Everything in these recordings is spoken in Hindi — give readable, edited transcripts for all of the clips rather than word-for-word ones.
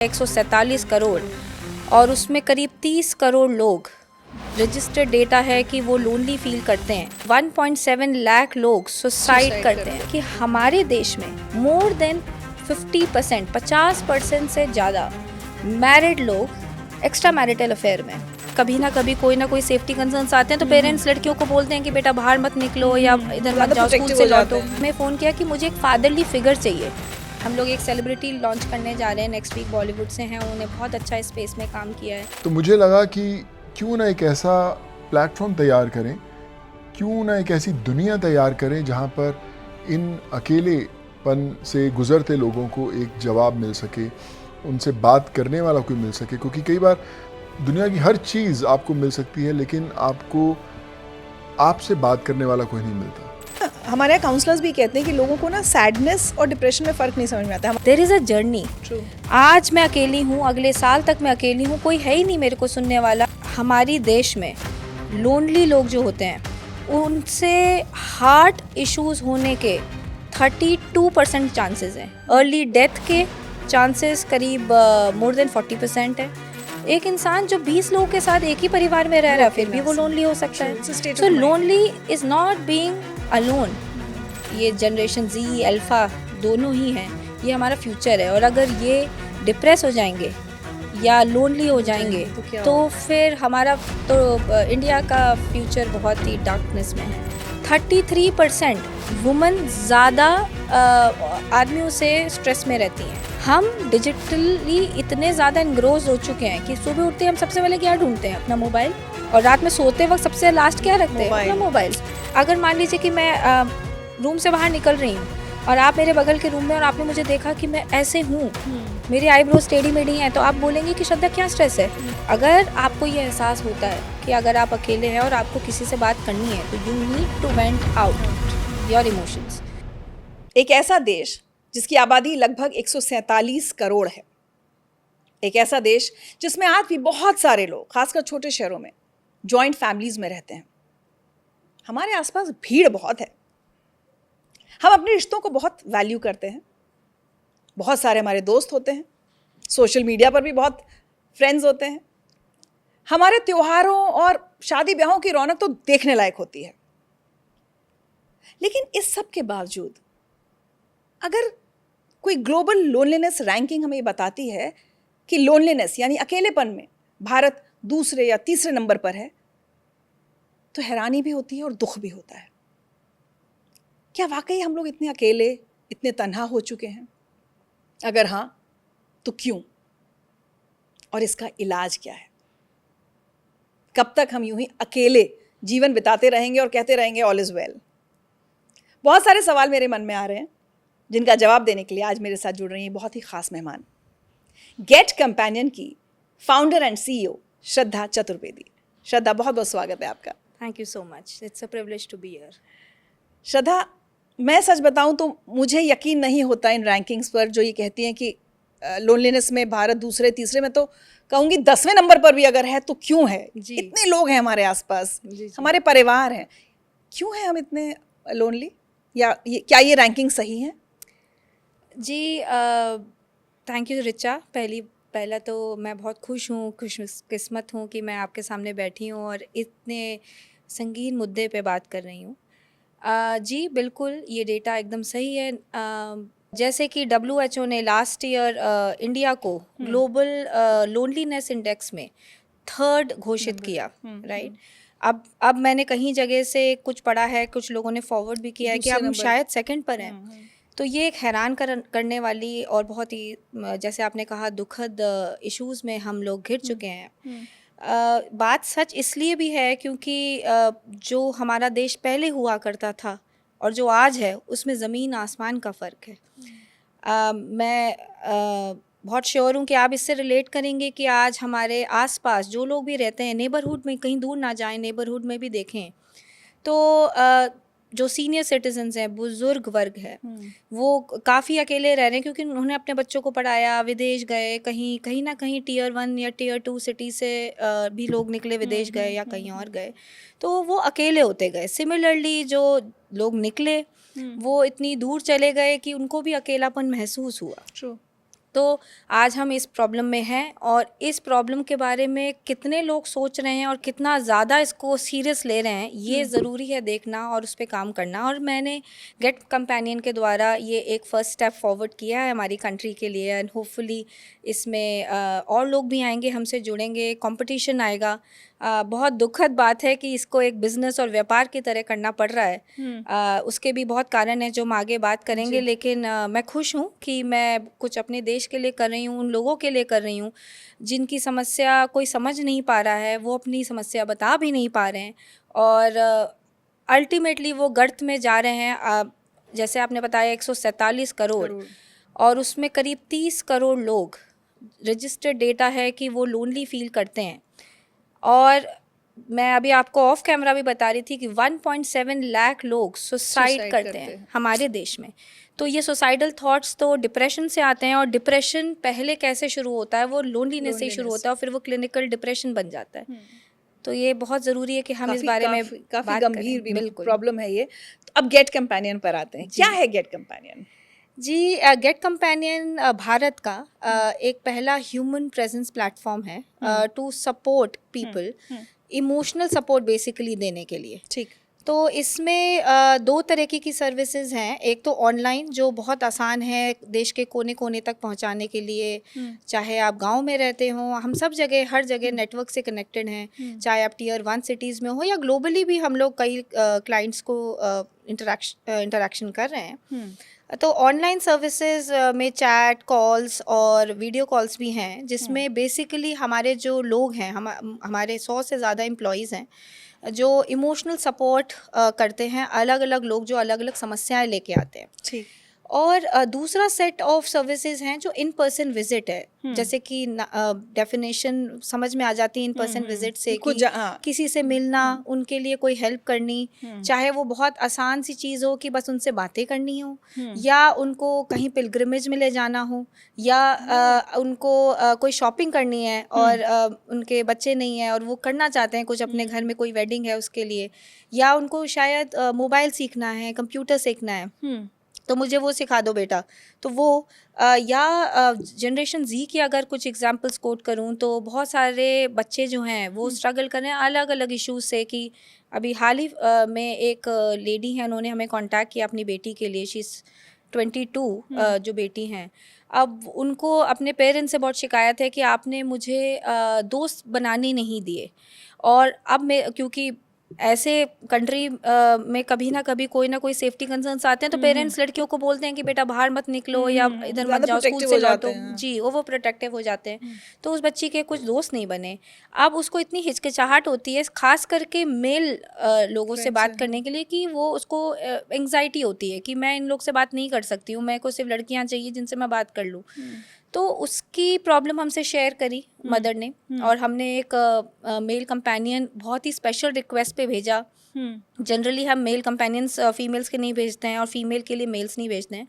147 करोड़ और उसमें करीब 30 करोड़ लोग रजिस्टर्ड डेटा है कि वो लोनली फील करते हैं। 1.7 लाख लोग सुसाइड करते हैं। कि हमारे देश में मोर देन 50% से ज़्यादा मैरिड लोग एक्स्ट्रा मैरिटल अफेयर में। कभी ना कभी कोई ना कोई सेफ्टी कंसर्न्स आते हैं तो पेरेंट्स लड़कियों को बोलते हैं कि बेटा बाहर मत निकलो या इधर मत जाओ, स्कूल से लौटो। मैं फ़ोन किया कि मुझे एक फादरली फिगर चाहिए। हम लोग एक सेलिब्रिटी लॉन्च करने जा रहे हैं नेक्स्ट वीक, बॉलीवुड से हैं, उन्होंने बहुत अच्छा स्पेस में काम किया है। तो मुझे लगा कि क्यों ना एक ऐसा प्लेटफॉर्म तैयार करें, क्यों ना एक ऐसी दुनिया तैयार करें जहां पर इन अकेलेपन से गुजरते लोगों को एक जवाब मिल सके, उनसे बात करने वाला कोई मिल सके। क्योंकि कई बार दुनिया की हर चीज़ आपको मिल सकती है लेकिन आपको आपसे बात करने वाला कोई नहीं मिलता। हमारे यहाँ काउंसलर्स भी कहते हैं कि लोगों को ना सैडनेस और डिप्रेशन में फ़र्क नहीं समझ में आता। There is a journey. आज मैं अकेली हूँ, अगले साल तक मैं अकेली हूँ, कोई है ही नहीं मेरे को सुनने वाला। हमारी देश में लोनली लोग जो होते हैं उनसे हार्ट इश्यूज होने के 32% चांसेस हैं। अर्ली डेथ के चांसेस करीब मोर देन 40% है। एक इंसान जो 20 लोगों के साथ एक ही परिवार में रह रहा है फिर भी वो लोनली हो सकता है। So lonely is not being alone. ये जनरेशन जी, अल्फा दोनों ही हैं, ये हमारा फ्यूचर है। और अगर ये डिप्रेस हो जाएंगे या लोनली हो जाएंगे तो फिर हमारा तो इंडिया का फ्यूचर बहुत ही डार्कनेस में है। 33% वुमेन ज़्यादा आदमियों से स्ट्रेस में रहती हैं। हम डिजिटली इतने ज़्यादा इनग्रोज हो चुके हैं कि सुबह उठते हम सबसे पहले क्या ढूंढते हैं? अपना मोबाइल। और रात में सोते वक्त सबसे लास्ट क्या रखते हैं? अपना मोबाइल। अगर मान लीजिए कि मैं रूम से बाहर निकल रही हूँ और आप मेरे बगल के रूम में और आपने मुझे देखा कि मैं ऐसे हूँ, मेरी आईब्रोज टेढ़ी मेढ़ी हैं, तो आप बोलेंगे कि श्रद्धा क्या स्ट्रेस है? अगर आपको ये एहसास होता है कि अगर आप अकेले हैं और आपको किसी से बात करनी है तो you need to vent out your emotions. एक ऐसा देश जिसकी आबादी लगभग 147 करोड़ है, एक ऐसा देश जिसमें आज भी बहुत सारे लोग, खासकर छोटे शहरों में, जॉइंट फैमिलीज में रहते हैं। हमारे आसपास भीड़ बहुत है। हम अपने रिश्तों को बहुत वैल्यू करते हैं। बहुत सारे हमारे दोस्त होते हैं, सोशल मीडिया पर भी बहुत फ्रेंड्स होते हैं। हमारे त्योहारों और शादी ब्याहों की रौनक तो देखने लायक होती है। लेकिन इस सब के बावजूद अगर कोई ग्लोबल लोनलीनेस रैंकिंग हमें ये बताती है कि लोनलीनेस यानी अकेलेपन में भारत दूसरे या तीसरे नंबर पर है, तो हैरानी भी होती है और दुख भी होता है। क्या वाकई हम लोग इतने अकेले, इतने तन्हा हो चुके हैं? अगर हाँ, तो क्यों? और इसका इलाज क्या है? कब तक हम यूं ही अकेले जीवन बिताते रहेंगे और कहते रहेंगे ऑल इज वेल? बहुत सारे सवाल मेरे मन में आ रहे हैं जिनका जवाब देने के लिए आज मेरे साथ जुड़ रही हैं बहुत ही खास मेहमान, गेट कंपेनियन की founder and CEO Shraddha Chaturvedi. Shraddha, बहुत बहुत स्वागत है आपका। Thank you so much, it's a privilege to be here. Shraddha, मैं सच बताऊं तो मुझे यकीन नहीं होता इन रैंकिंग्स पर जो ये कहती हैं कि लोनलीनेस में भारत दूसरे तीसरे में, तो कहूँगी 10वें नंबर पर भी अगर है तो क्यों है? इतने लोग हैं हमारे आसपास, हमारे परिवार हैं, क्यों है हम इतने लोनली? या क्या ये रैंकिंग सही है? जी, थैंक यू रिचा। पहला तो मैं बहुत खुश हूँ, खुशकिस्मत हूँ कि मैं आपके सामने बैठी हूँ और इतने संगीन मुद्दे पे बात कर रही हूँ। जी बिल्कुल, ये डेटा एकदम सही है। जैसे कि WHO ने लास्ट ईयर इंडिया को ग्लोबल लोनलीनेस इंडेक्स में 3rd घोषित किया, राइट? अब मैंने कहीं जगह से कुछ पढ़ा है, कुछ लोगों ने फॉरवर्ड भी किया है कि अब हम शायद 2nd पर हैं। तो ये एक हैरान करने वाली और बहुत ही, जैसे आपने कहा, दुखद इश्यूज़ में हम लोग घिर चुके हैं। बात सच इसलिए भी है क्योंकि जो हमारा देश पहले हुआ करता था और जो आज है उसमें ज़मीन आसमान का फ़र्क है। मैं बहुत श्योर हूँ कि आप इससे रिलेट करेंगे कि आज हमारे आसपास जो लोग भी रहते हैं, नेबरहुड में, कहीं दूर ना जाएं, नेबरहुड में भी देखें तो जो सीनियर सिटीजन्स हैं, बुजुर्ग वर्ग है, वो काफ़ी अकेले रह रहे हैं क्योंकि उन्होंने अपने बच्चों को पढ़ाया, विदेश गए, कहीं ना कहीं Tier 1 या Tier 2 सिटी से भी लोग निकले, विदेश गए या कहीं और गए, तो वो अकेले होते गए। सिमिलरली जो लोग निकले वो इतनी दूर चले गए कि उनको भी अकेलापन महसूस हुआ। तो आज हम इस प्रॉब्लम में हैं, और इस प्रॉब्लम के बारे में कितने लोग सोच रहे हैं और कितना ज़्यादा इसको सीरियस ले रहे हैं, ये ज़रूरी है देखना और उस पे काम करना। और मैंने गेट कंपेनियन के द्वारा ये एक फ़र्स्ट स्टेप फॉरवर्ड किया है हमारी कंट्री के लिए, एंड होपफुली इसमें और लोग भी आएंगे, हमसे जुड़ेंगे, कंपटीशन आएगा। बहुत दुखद बात है कि इसको एक बिज़नेस और व्यापार की तरह करना पड़ रहा है। उसके भी बहुत कारण हैं जो हम आगे बात करेंगे, लेकिन मैं खुश हूँ कि मैं कुछ अपने देश के लिए कर रही हूँ, उन लोगों के लिए कर रही हूँ जिनकी समस्या कोई समझ नहीं पा रहा है, वो अपनी समस्या बता भी नहीं पा रहे हैं, और अल्टीमेटली वो गर्त में जा रहे हैं। जैसे आपने बताया 147 करोड़, और उसमें करीब 30 करोड़ लोग, रजिस्टर्ड डेटा है कि वो लोनली फील करते हैं। और मैं अभी आपको ऑफ कैमरा भी बता रही थी कि 1.7 लाख लोग सुसाइड करते हैं हमारे देश में। तो ये सुसाइडल थॉट्स तो डिप्रेशन से आते हैं, और डिप्रेशन पहले कैसे शुरू होता है, वो लोनलीनेस से ही शुरू होता है, और फिर वो क्लिनिकल डिप्रेशन बन जाता है। तो ये बहुत ज़रूरी है कि हम इस बारे में काफ़ी गंभीर भी प्रॉब्लम है ये। तो अब गेट कंपेनियन पर आते हैं। क्या है गेट कंपेनियन? जी, गेट कंपेनियन भारत का एक पहला ह्यूमन प्रेजेंस प्लेटफॉर्म है to support people, emotional support basically देने के लिए। ठीक। तो इसमें दो तरीके की सर्विसेज हैं। एक तो ऑनलाइन, जो बहुत आसान है देश के कोने कोने तक पहुंचाने के लिए, चाहे आप गांव में रहते हो, हम सब जगह हर जगह नेटवर्क से कनेक्टेड हैं, चाहे आप टियर 1 सिटीज़ में हो या ग्लोबली भी हम लोग कई क्लाइंट्स को इंटरेक्शन कर रहे हैं। तो ऑनलाइन सर्विसेज में चैट, कॉल्स और वीडियो कॉल्स भी हैं, जिसमें बेसिकली हमारे जो लोग हैं, हमारे 100 से ज़्यादा एम्प्लॉयज़ हैं जो इमोशनल सपोर्ट करते हैं, अलग अलग लोग जो अलग अलग समस्याएं लेके आते हैं। ठीक। और दूसरा सेट ऑफ सर्विसेज हैं जो इन पर्सन विजिट है, जैसे कि डेफिनेशन समझ में आ जाती है इन पर्सन विजिट से कि किसी से मिलना, उनके लिए कोई हेल्प करनी, चाहे वो बहुत आसान सी चीज़ हो कि बस उनसे बातें करनी हो, या उनको कहीं पिलग्रिमेज में ले जाना हो, या उनको कोई शॉपिंग करनी है और उनके बच्चे नहीं हैं और वो करना चाहते हैं कुछ, अपने घर में कोई वेडिंग है उसके लिए, या उनको शायद मोबाइल सीखना है, कंप्यूटर सीखना है, तो मुझे वो सिखा दो बेटा। तो वो या जनरेशन जी की अगर कुछ एग्जांपल्स कोट करूं, तो बहुत सारे बच्चे जो हैं वो स्ट्रगल कर रहे हैं अलग अलग इश्यूज से। कि अभी हाल ही में एक लेडी हैं, उन्होंने हमें कांटेक्ट किया अपनी बेटी के लिए, शी 22 जो बेटी हैं। अब उनको अपने पेरेंट्स से बहुत शिकायत है कि आपने मुझे दोस्त बनाने नहीं दिए, और अब मैं, क्योंकि ऐसे कंट्री में कभी ना कभी कोई ना कोई सेफ्टी कंसर्न्स आते हैं, तो पेरेंट्स लड़कियों को बोलते हैं कि बेटा बाहर मत निकलो या इधर मत जाओ, स्कूल से लौटो। जी, वो प्रोटेक्टिव हो जाते हैं। तो उस बच्ची के कुछ दोस्त नहीं बने। अब उसको इतनी हिचकिचाहट होती है, खास करके मेल लोगों से बात करने के लिए, कि वो उसको एंग्जाइटी होती है कि मैं इन लोग से बात नहीं कर सकती हूँ, मेरे को सिर्फ लड़कियाँ चाहिए जिनसे मैं बात कर लूँ। तो उसकी प्रॉब्लम हमसे शेयर करी मदर ने, और हमने एक मेल कंपेनियन बहुत ही स्पेशल रिक्वेस्ट पे भेजा। जनरली हम मेल कंपेनियंस फीमेल्स के नहीं भेजते हैं और फीमेल के लिए मेल्स नहीं भेजते हैं,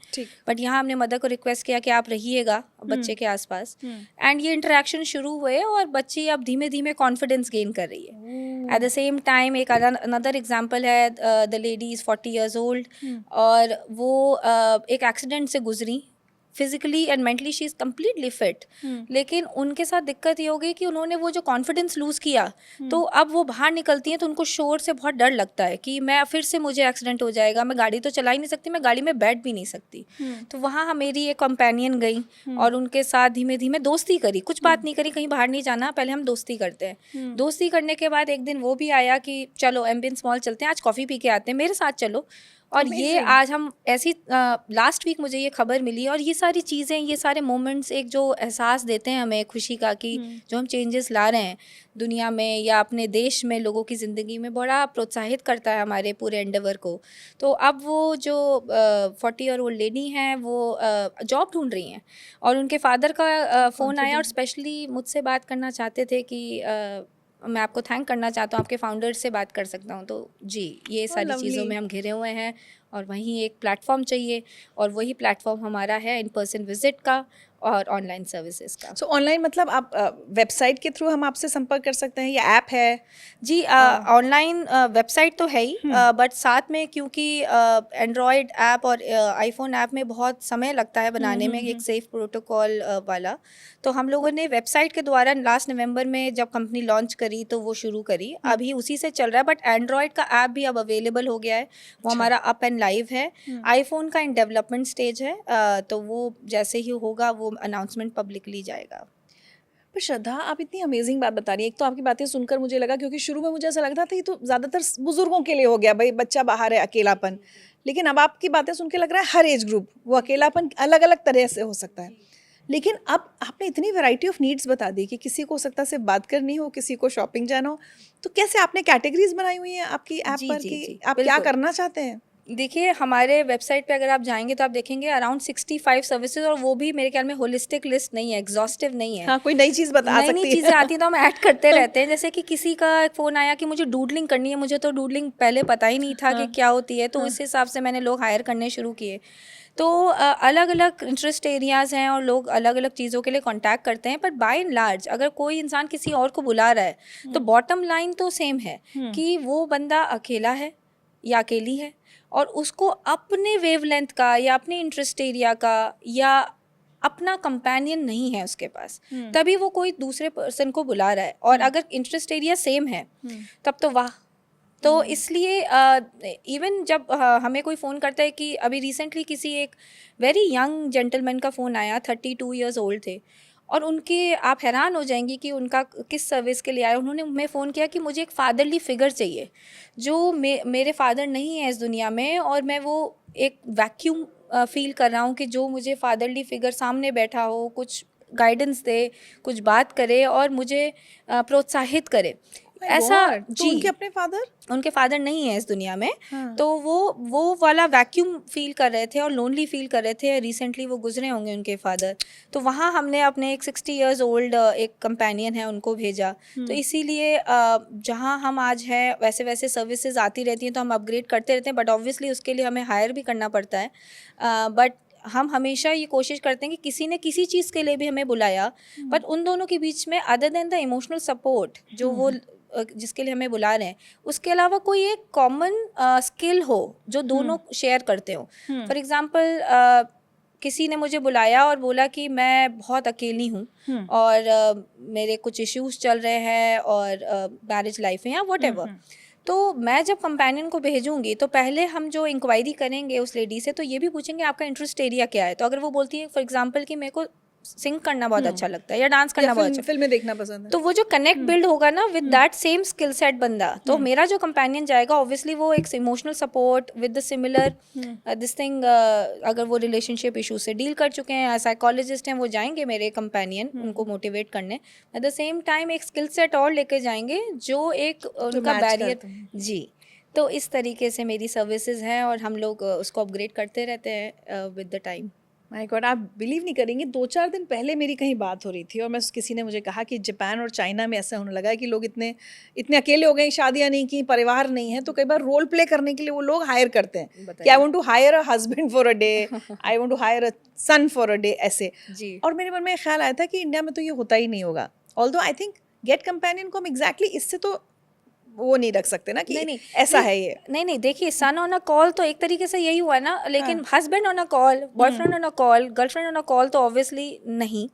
बट यहाँ हमने मदर को रिक्वेस्ट किया कि आप रहिएगा बच्चे के आसपास, एंड ये इंटरेक्शन शुरू हुए और बच्ची अब धीमे धीमे कॉन्फिडेंस गेन कर रही है। एट द सेम टाइम एक अनदर एग्जाम्पल है, the lady is 40 years old, और वो एक एक्सीडेंट से गुजरी। Physically and mentally she is completely fit, लेकिन उनके साथ दिक्कत ये हो गई कि उन्होंने वो जो कॉन्फिडेंस लूज़ किया, तो अब वो बाहर निकलती हैं तो उनको शोर से बहुत डर लगता है कि मैं फिर से मुझे एक्सीडेंट हो जाएगा, मैं गाड़ी तो चला ही नहीं सकती, मैं गाड़ी में बैठ भी नहीं सकती। तो वहाँ मेरी एक कंपेनियन गई और उनके साथ धीमे धीमे दोस्ती करी, कुछ बात नहीं करी, कहीं बाहर नहीं जाना, पहले हम दोस्ती करते हैं। दोस्ती करने के बाद एक दिन वो भी आया कि चलो एम्बियंस मॉल चलते हैं, आज कॉफ़ी पी के आते हैं, मेरे साथ चलो। और ये आज हम ऐसी लास्ट वीक मुझे ये खबर मिली, और ये सारी चीज़ें, ये सारे मोमेंट्स एक जो एहसास देते हैं हमें खुशी का कि जो हम चेंजेस ला रहे हैं दुनिया में या अपने देश में लोगों की ज़िंदगी में, बड़ा प्रोत्साहित करता है हमारे पूरे एंडेवर को। तो अब वो जो 40 year old लेडी हैं वो जॉब ढूंढ रही हैं, और उनके फादर का फ़ोन आया और स्पेशली मुझसे बात करना चाहते थे कि मैं आपको थैंक करना चाहता हूँ, आपके फाउंडर से बात कर सकता हूँ। तो जी, ये सारी चीज़ों में हम घिरे हुए हैं, और वहीं एक प्लेटफॉर्म चाहिए, और वही प्लेटफॉर्म हमारा है इन पर्सन विजिट का। और ऑनलाइन सर्विसेज का। सो ऑनलाइन मतलब आप वेबसाइट के थ्रू हम आपसे संपर्क कर सकते हैं या ऐप है? जी, ऑनलाइन वेबसाइट तो है ही, बट साथ में क्योंकि एंड्रॉयड ऐप और आईफोन ऐप में बहुत समय लगता है बनाने में, एक सेफ प्रोटोकॉल वाला, तो हम लोगों ने वेबसाइट के द्वारा लास्ट नवंबर में जब कंपनी लॉन्च करी तो वो शुरू करी, अभी उसी से चल रहा है। बट एंड्रॉयड का ऐप भी अब अवेलेबल हो गया है, वो हमारा अप एंड लाइव है। आईफोन का इन डेवलपमेंट स्टेज है, तो वो जैसे ही होगा वो अनाउंसमेंट पब्लिकली जाएगा। पर श्रद्धा, आप इतनी अमेजिंग बात बता रही है। एक तो आपकी बातें सुनकर मुझे लगा, क्योंकि शुरू में मुझे ऐसा लगता था ये तो ज़्यादातर बुजुर्गों के लिए हो गया, भाई बच्चा बाहर है, अकेलापन। लेकिन अब आपकी बातें सुन के लग रहा है हर एज ग्रुप, वो अकेलापन अलग अलग तरह से हो सकता है। लेकिन अब आपने इतनी वैरायटी ऑफ नीड्स बता दी कि किसी को हो सकता है सिर्फ बात करनी हो, किसी को शॉपिंग जाना हो, तो कैसे आपने कैटेगरीज बनाई हुई हैं आपकी ऐप जी, पर जी, कि जी, आप क्या बिल्कुल। करना चाहते हैं? देखिए, हमारे वेबसाइट पे अगर आप जाएंगे तो आप देखेंगे अराउंड 65 सर्विसेज, और वो भी मेरे ख्याल में होलिस्टिक लिस्ट नहीं है, एग्जॉस्टिव नहीं है। हाँ, कोई नई चीज़ बता नई नई सकती चीज़ें है। आती हैं तो हम ऐड करते रहते हैं। जैसे कि किसी का फ़ोन आया कि मुझे डूडलिंग करनी है, मुझे तो डूडलिंग पहले पता ही नहीं था कि क्या होती है, तो इस हिसाब से मैंने लोग हायर करने शुरू किए। तो अलग अलग इंटरेस्ट एरियाज़ हैं और लोग अलग अलग चीज़ों के लिए कांटेक्ट करते हैं, पर बाय एंड लार्ज अगर कोई इंसान किसी और को बुला रहा है तो बॉटम लाइन तो सेम है कि वो बंदा अकेला है या अकेली है, और उसको अपने वेवलेंथ का या अपने इंटरेस्ट एरिया का या अपना कंपेनियन नहीं है उसके पास, तभी वो कोई दूसरे पर्सन को बुला रहा है। और अगर इंटरेस्ट एरिया सेम है तब तो वाह। तो इसलिए इवन जब हमें कोई फ़ोन करता है कि अभी रिसेंटली किसी एक वेरी यंग जेंटलमैन का फ़ोन आया, 32 ईयर्स ओल्ड थे, और उनके आप हैरान हो जाएंगी कि उनका किस सर्विस के लिए आया। उन्होंने हमें फ़ोन किया कि मुझे एक फादरली फिगर चाहिए, जो मेरे फादर नहीं है इस दुनिया में, और मैं वो एक वैक्यूम फील कर रहा हूँ कि जो मुझे फादरली फिगर सामने बैठा हो, कुछ गाइडेंस दे, कुछ बात करे और मुझे प्रोत्साहित करे। ऐसा तो जी, उनके अपने फादर? उनके फादर नहीं है इस दुनिया में। हाँ। तो वो वाला वैक्यूम फील कर रहे थे और लोनली फील कर रहे थे। रिसेंटली वो गुजरे होंगे उनके फादर, तो वहाँ हमने अपने एक 60 इयर्स ओल्ड एक कंपेनियन है उनको भेजा। तो इसीलिए जहाँ हम आज हैं वैसे वैसे सर्विसेज आती रहती हैं, तो हम अपग्रेड करते रहते हैं, बट ऑब्वियसली उसके लिए हमें हायर भी करना पड़ता है। बट हम हमेशा ये कोशिश करते हैं कि किसी ने किसी चीज़ के लिए भी हमें बुलाया, बट उन दोनों के बीच में other than the emotional support जो वो जिसके लिए हमें बुला रहे हैं, उसके अलावा कोई एक कॉमन स्किल हो जो दोनों शेयर करते हो। फॉर एग्जांपल किसी ने मुझे बुलाया और बोला कि मैं बहुत अकेली हूँ और मेरे कुछ इश्यूज चल रहे हैं और मैरिज लाइफ है या व्हाटएवर। तो मैं जब कंपेनियन को भेजूंगी तो पहले हम जो इंक्वायरी करेंगे उस लेडी से, तो ये भी पूछेंगे आपका इंटरेस्ट एरिया क्या है। तो अगर वो बोलती है फॉर एग्जांपल कि मेरे को सिंग करना बहुत अच्छा लगता है या डांस करना बहुत अच्छा, फिल्में देखना पसंद है, तो वो जो कनेक्ट बिल्ड होगा ना with that same skill set बंदा, तो मेरा जो कंपेनियन जाएगा ऑब्वियसली वो एक emotional support with the similar this thing, अगर वो रिलेशनशिप इशू से डील कर चुके हैं या साइकोलॉजिस्ट हैं, वो जाएंगे मेरे कंपेनियन उनको मोटिवेट करने। एट द सेम टाइम एक स्किल सेट और लेके जाएंगे जो एक उनका match बैरियर। करते हैं। जी, तो इस तरीके से मेरी सर्विसेज हैं और हम लोग उसको अपग्रेड करते रहते हैं with the time. My God, आप बिलीव नहीं करेंगे, 2-4 दिन पहले मेरी कहीं बात हो रही थी और मैं किसी ने मुझे कहा कि जापान और चाइना में ऐसा होने लगा है कि लोग इतने इतने अकेले हो गए, शादियां नहीं की, परिवार नहीं है, तो कई बार रोल प्ले करने के लिए वो लोग हायर करते हैं कि I want to hire a husband for a day, I want to hire a son for a day, ऐसे। जी। और मेरे मन में ख्याल आया था कि इंडिया में तो ये होता ही नहीं होगा। Although I think get companion को हम एग्जैक्टली इससे तो वो नहीं रख सकते ना कि नहीं ऐसा है ये। नहीं, देखिए, सन ऑन अ कॉल तो एक तरीके से यही हुआ ना, लेकिन husband on a call, boyfriend on a call, girlfriend on a call तो ऑब्वियसली नहीं।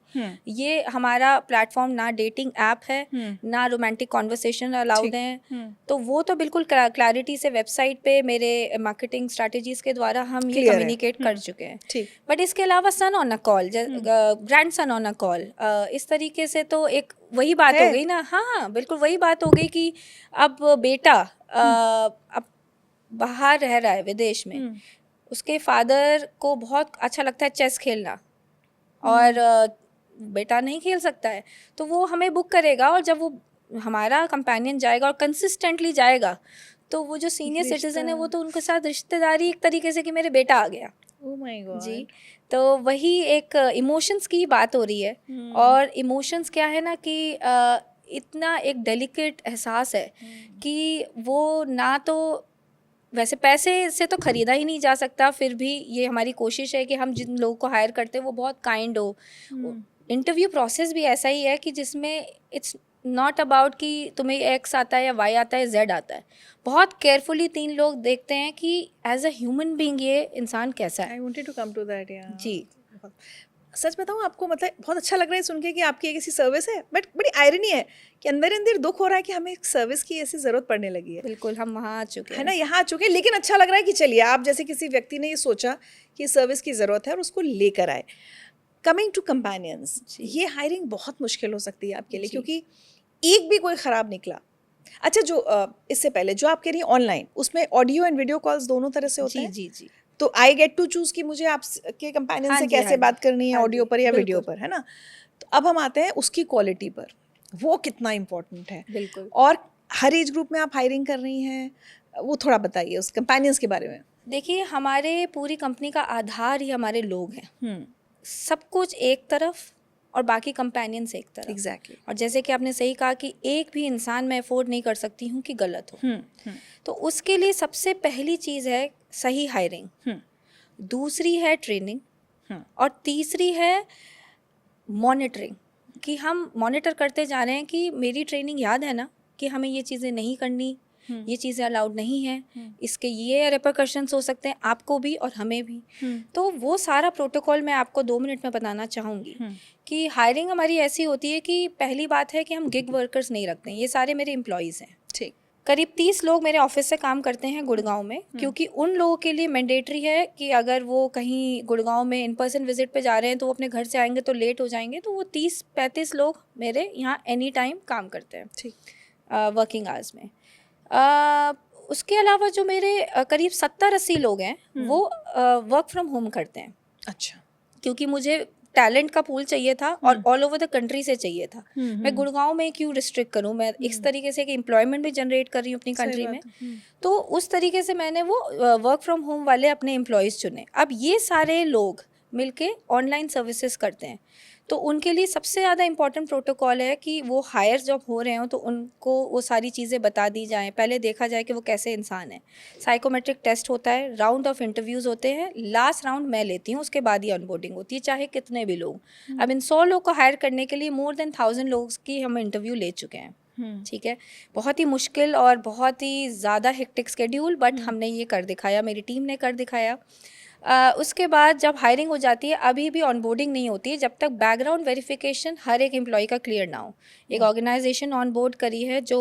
ये हमारा प्लेटफॉर्म ना डेटिंग ऐप है ना रोमांटिक कॉन्वर्सेशन अलाउड है, तो वो तो बिल्कुल क्लैरिटी से वेबसाइट पे मेरे मार्केटिंग स्ट्रैटेजीज के द्वारा हम ये Clear है। कम्युनिकेट कर चुके हैं। ठीक। बट इसके अलावा son on a call, grandson on a call, इस तरीके से तो एक वही बात हो गई ना। हाँ, बिल्कुल वही बात हो गई कि अब बेटा अब बाहर रह रहा है विदेश में, उसके फादर को बहुत अच्छा लगता है चेस खेलना और बेटा नहीं खेल सकता है, तो वो हमें बुक करेगा, और जब वो हमारा कंपेनियन जाएगा और कंसिस्टेंटली जाएगा, तो वो जो सीनियर सिटीजन है वो तो उनके साथ रिश्तेदारी एक तरीके से कि मेरे बेटा आ गया। Oh my God. जी, तो वही एक इमोशंस की बात हो रही है। और इमोशंस क्या है ना कि इतना एक डेलिकेट एहसास है कि वो ना तो वैसे पैसे से तो ख़रीदा ही नहीं जा सकता, फिर भी ये हमारी कोशिश है कि हम जिन लोगों को हायर करते हैं वो बहुत काइंड हो। इंटरव्यू प्रोसेस भी ऐसा ही है कि जिसमें इट्स नॉट अबाउट कि तुम्हें एक्स आता है या वाई आता है, जेड आता है। बहुत केयरफुली 3 लोग देखते हैं कि एज अ ह्यूमन बीइंग ये इंसान कैसा है। I wanted to come to that. या जी। सच बताऊं आपको, मतलब बहुत अच्छा लग रहा है सुन के कि आपकी एक ऐसी सर्विस है, बट बड़ी आयरनी है कि अंदर अंदर दुख हो रहा है कि हमें एक सर्विस की ऐसी ज़रूरत पड़ने लगी है। बिल्कुल, हम वहाँ आ चुके है हैं ना, यहाँ आ चुके हैं, लेकिन अच्छा लग रहा है कि चलिए आप जैसे किसी व्यक्ति ने ये सोचा कि सर्विस की ज़रूरत है और उसको लेकर आए। कमिंग टू कंपेनियंस, ये हायरिंग बहुत मुश्किल हो सकती है आपके लिए, जी। क्योंकि एक भी कोई ख़राब निकला। अच्छा, जो इससे पहले जो आप कह रही हैं ऑनलाइन, उसमें ऑडियो एंड वीडियो कॉल्स दोनों तरह से होते जी हैं? जी जी। तो आई गेट टू चूज़ कि मुझे आपके कंपेनियन हाँ से जी, कैसे हाँ बात जी, करनी है, हाँ ऑडियो जी, पर या वीडियो बिल्कुल, पर, है ना? तो अब हम आते हैं उसकी क्वालिटी पर, वो कितना इम्पोर्टेंट है। बिल्कुल। और हर एज ग्रुप में आप हायरिंग कर रही हैं, वो थोड़ा बताइए उस कंपेनियंस के बारे में। देखिए, हमारे पूरी कंपनी का आधार ही हमारे लोग हैं। सब कुछ एक तरफ और बाकी कंपेनियंस एक तरफ। एग्जैक्टली। और जैसे कि आपने सही कहा कि एक भी इंसान मैं अफोर्ड नहीं कर सकती हूँ कि गलत हो। तो उसके लिए सबसे पहली चीज़ है सही हायरिंग, दूसरी है ट्रेनिंग, और तीसरी है मॉनिटरिंग, कि हम मॉनिटर करते जा रहे हैं कि मेरी ट्रेनिंग याद है ना कि हमें ये चीज़ें नहीं करनी, ये चीज़ें अलाउड नहीं हैं, इसके ये रिपरकशंस हो सकते हैं आपको भी और हमें भी। तो वो सारा प्रोटोकॉल मैं आपको 2 मिनट में बताना चाहूँगी कि हायरिंग हमारी ऐसी होती है कि पहली बात है कि हम गिग वर्कर्स नहीं रखते हैं। ये सारे मेरे एम्प्लॉयज़ हैं। ठीक। करीब 30 लोग मेरे ऑफिस से काम करते हैं गुड़गांव में, क्योंकि उन लोगों के लिए मैंडेटरी है कि अगर वो कहीं गुड़गांव में इन पर्सन विजिट पे जा रहे हैं तो वो अपने घर से आएंगे तो लेट हो जाएंगे, तो वो 30-35 लोग मेरे यहाँ एनी टाइम काम करते हैं ठीक। वर्किंग आवर्स में। उसके अलावा जो मेरे करीब 70-80 लोग हैं वो वर्क फ्रॉम होम करते हैं। अच्छा। क्योंकि मुझे टैलेंट का पूल चाहिए था और ऑल ओवर द कंट्री से चाहिए था। मैं गुड़गांव में क्यों रिस्ट्रिक्ट करूं, मैं इस तरीके से कि एम्प्लॉयमेंट भी जनरेट कर रही हूँ अपनी कंट्री में। तो उस तरीके से मैंने वो वर्क फ्रॉम होम वाले अपने एम्प्लॉयज़ चुने। अब ये सारे लोग मिलके ऑनलाइन सर्विसेज करते हैं, तो उनके लिए सबसे ज़्यादा इंपॉर्टेंट प्रोटोकॉल है कि वो हायर जब हो रहे हों तो उनको वो सारी चीज़ें बता दी जाएं। पहले देखा जाए कि वो कैसे इंसान है। साइकोमेट्रिक टेस्ट होता है, राउंड ऑफ इंटरव्यूज़ होते हैं, लास्ट राउंड मैं लेती हूँ, उसके बाद ही ऑनबोर्डिंग होती है, चाहे कितने भी लोग। अब इन 100 लोग को हायर करने के लिए मोर देन 1000 लोग की हम इंटरव्यू ले चुके हैं। ठीक है, बहुत ही मुश्किल और बहुत ही ज़्यादा हेक्टिक स्केड्यूल, बट हमने ये कर दिखाया, मेरी टीम ने कर दिखाया। उसके बाद जब हायरिंग हो जाती है, अभी भी ऑनबोर्डिंग नहीं होती है जब तक बैकग्राउंड वेरिफिकेशन हर एक एम्प्लॉय का क्लियर ना हो। एक ऑर्गेनाइजेशन ऑनबोर्ड करी है जो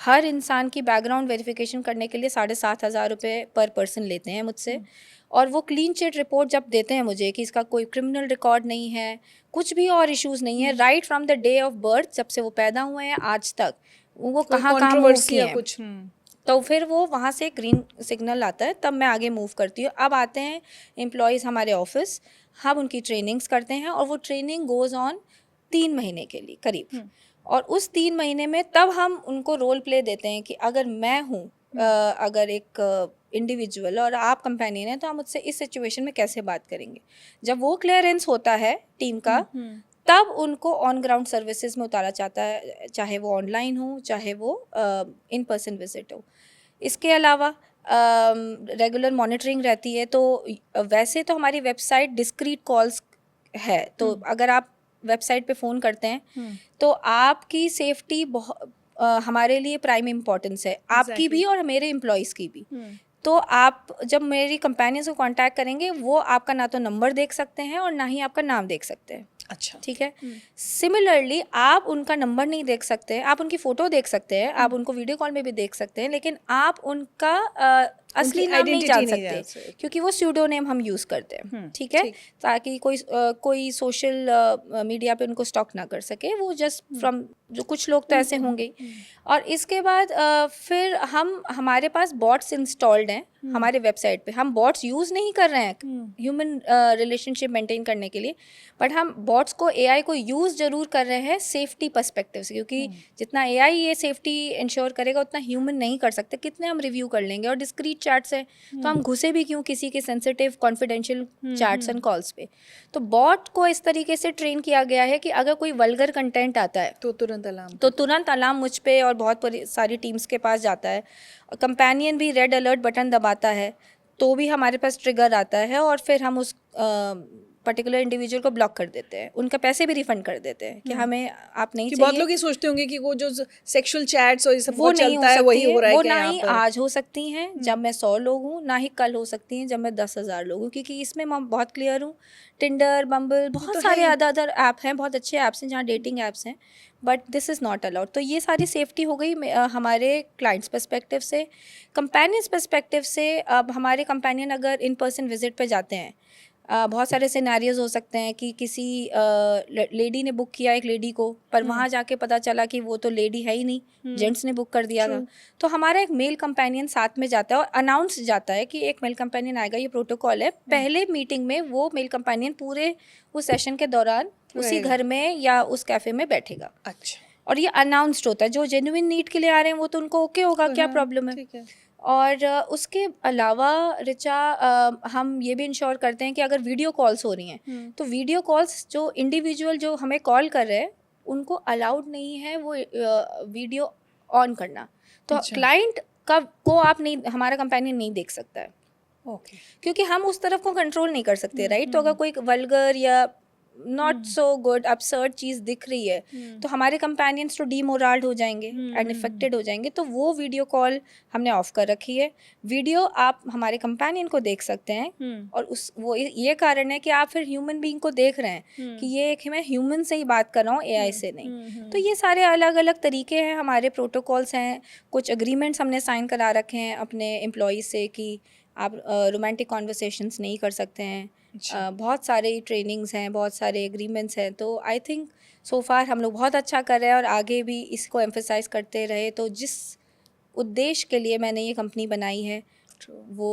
हर इंसान की बैकग्राउंड वेरिफिकेशन करने के लिए 7,500 रुपये पर पर्सन लेते हैं मुझसे। और वो क्लीन चिट रिपोर्ट जब देते हैं मुझे कि इसका कोई क्रिमिनल रिकॉर्ड नहीं है, कुछ भी और इश्यूज़ नहीं है, right from the day of birth, जब से वो पैदा हुए हैं आज तक वो कहाँ कहाँ मूव किए हैं, कुछ तो फिर वो वहाँ से ग्रीन सिग्नल आता है, तब मैं आगे मूव करती हूँ। अब आते हैं एम्प्लॉयज़ हमारे ऑफिस, हम उनकी ट्रेनिंग्स करते हैं और वो ट्रेनिंग गोज़ ऑन 3 महीने के लिए करीब। और उस 3 महीने में तब हम उनको रोल प्ले देते हैं कि अगर मैं हूँ अगर एक इंडिविजुअल और आप कंपेनियन हैं, तो हम मुझसे इस सिचुएशन में कैसे बात करेंगे। जब वो क्लियरेंस होता है टीम का, तब उनको ऑन ग्राउंड सर्विसेज में उतारा जाता है, चाहे वो ऑनलाइन हो चाहे वो इन पर्सन विजिट हो। इसके अलावा रेगुलर मॉनिटरिंग रहती है। तो वैसे तो हमारी वेबसाइट डिस्क्रीट कॉल्स है, तो अगर आप वेबसाइट पे फ़ोन करते हैं तो आपकी सेफ्टी हमारे लिए प्राइम इम्पोर्टेंस है, आपकी भी और मेरे एम्प्लॉयज़ की भी। तो आप जब मेरी कंपेनियंस को कांटेक्ट करेंगे, वो आपका ना तो नंबर देख सकते हैं और ना ही आपका नाम देख सकते हैं। अच्छा। ठीक है। सिमिलरली आप उनका नंबर नहीं देख सकते, आप उनकी फ़ोटो देख सकते हैं, आप उनको वीडियो कॉल में भी देख सकते हैं, लेकिन आप उनका असली नाम नहीं जान सकते, क्योंकि वो स्यूडोनेम हम यूज़ करते हैं। ठीक है, ताकि कोई सोशल मीडिया पे उनको स्टॉक ना कर सके, वो जस्ट फ्रॉम, जो कुछ लोग तो ऐसे होंगे। और इसके बाद फिर हमारे पास बॉट्स इंस्टॉल्ड हैं हमारे वेबसाइट पे। हम बॉट्स यूज़ नहीं कर रहे हैं ह्यूमन रिलेशनशिप मेंटेन करने के लिए, बट हम बॉट्स को, एआई को यूज़ ज़रूर कर रहे हैं सेफ्टी पर्सपेक्टिव से, क्योंकि जितना एआई ये सेफ्टी इंश्योर करेगा उतना ह्यूमन नहीं कर सकते। कितने हम रिव्यू कर लेंगे, और डिस्क्रीट चैट्स है तो हम घुसे भी क्यों किसी के sensitive confidential chats and calls पे। तो बॉट को इस तरीके से ट्रेन किया गया है कि अगर कोई वल्गर कंटेंट आता है तो तुरंत अलार्म मुझ पे और बहुत सारी टीम्स के पास जाता है। कंपेनियन भी रेड अलर्ट बटन दबा आता है तो भी हमारे पास ट्रिगर आता है और फिर हम उस पर्टिकुलर इंडिविजुअल को ब्लॉक कर देते हैं, उनका पैसे भी रिफंड कर देते हैं कि हमें आप नहीं कि चाहिए। बहुत लोग ये सोचते होंगे कि वो जो सेक्सुअल चैट्स और ये सब वो बहुत नहीं हो चलता है वही सकती हो रहा है वो क्या ना यहाँ ही पर? आज हो सकती हैं जब मैं 100 लोग हूँ, ना ही कल हो सकती हैं जब मैं 10,000 लोग हूँ, क्योंकि इसमें मैं बहुत क्लियर हूँ। टिंडर, बम्बल, बहुत तो सारे है ही। अदर ऐप हैं, बहुत अच्छे ऐप्स हैं जहाँ डेटिंग ऐप्स हैं, but this is not allowed. तो ये सारी सेफ्टी हो गई हमारे क्लाइंट्स पर्सपेक्टिव से। कंपेनियंस पर्सपेक्टिव से, अब हमारे कंपेनियन अगर इन पर्सन विजिट पे जाते हैं, बहुत सारे सिनेरियोज हो सकते हैं कि किसी लेडी ने बुक किया एक लेडी को, पर वहाँ जाके पता चला कि वो तो लेडी है ही नहीं, जेंट्स ने बुक कर दिया था। तो हमारा एक मेल कंपेनियन साथ में जाता है और अनाउंस जाता है कि एक मेल कंपेनियन आएगा, ये प्रोटोकॉल है। पहले मीटिंग में वो मेल कंपेनियन पूरे उस सेशन के दौरान उसी घर में या उस कैफे में बैठेगा। अच्छा, और ये अनाउंस्ड होता है। जो जेन्युइन नीड के लिए आ रहे हैं वो तो उनको ओके होगा, क्या प्रॉब्लम है। ठीक है। और उसके अलावा रिचा, हम ये भी इंश्योर करते हैं कि अगर वीडियो कॉल्स हो रही हैं तो वीडियो कॉल्स जो इंडिविजुअल जो हमें कॉल कर रहे हैं उनको अलाउड नहीं है वो वीडियो ऑन करना। तो क्लाइंट का को आप नहीं, हमारा कंपेनियन नहीं देख सकता है, ओके। क्योंकि हम उस तरफ को कंट्रोल नहीं कर सकते, राइट। तो अगर कोई वल्गर या नॉट सो गुड अपसर्ड चीज़ दिख रही है तो हमारे कंपेनियंस तो डीमोरल्ड हो जाएंगे एंड इफेक्टेड हो जाएंगे। तो वो वीडियो कॉल हमने ऑफ कर रखी है। वीडियो आप हमारे कंपेनियन को देख सकते हैं और उस वो ये कारण है कि आप फिर ह्यूमन बीइंग को देख रहे हैं कि ये एक मैं ह्यूमन से ही बात कर रहा हूँ, एआई से नहीं। तो ये सारे अलग अलग तरीके हैं, हमारे प्रोटोकॉल्स हैं। कुछ एग्रीमेंट्स हमने साइन करा रखे हैं अपने एम्प्लॉयज़ से कि आप रोमांटिक कॉन्वर्सेशंस नहीं कर सकते हैं। बहुत सारे ट्रेनिंग्स हैं, बहुत सारे एग्रीमेंट्स हैं। तो आई थिंक सो फार हम लोग बहुत अच्छा कर रहे हैं और आगे भी इसको एम्फेसाइज करते रहे तो जिस उद्देश्य के लिए मैंने ये कंपनी बनाई है वो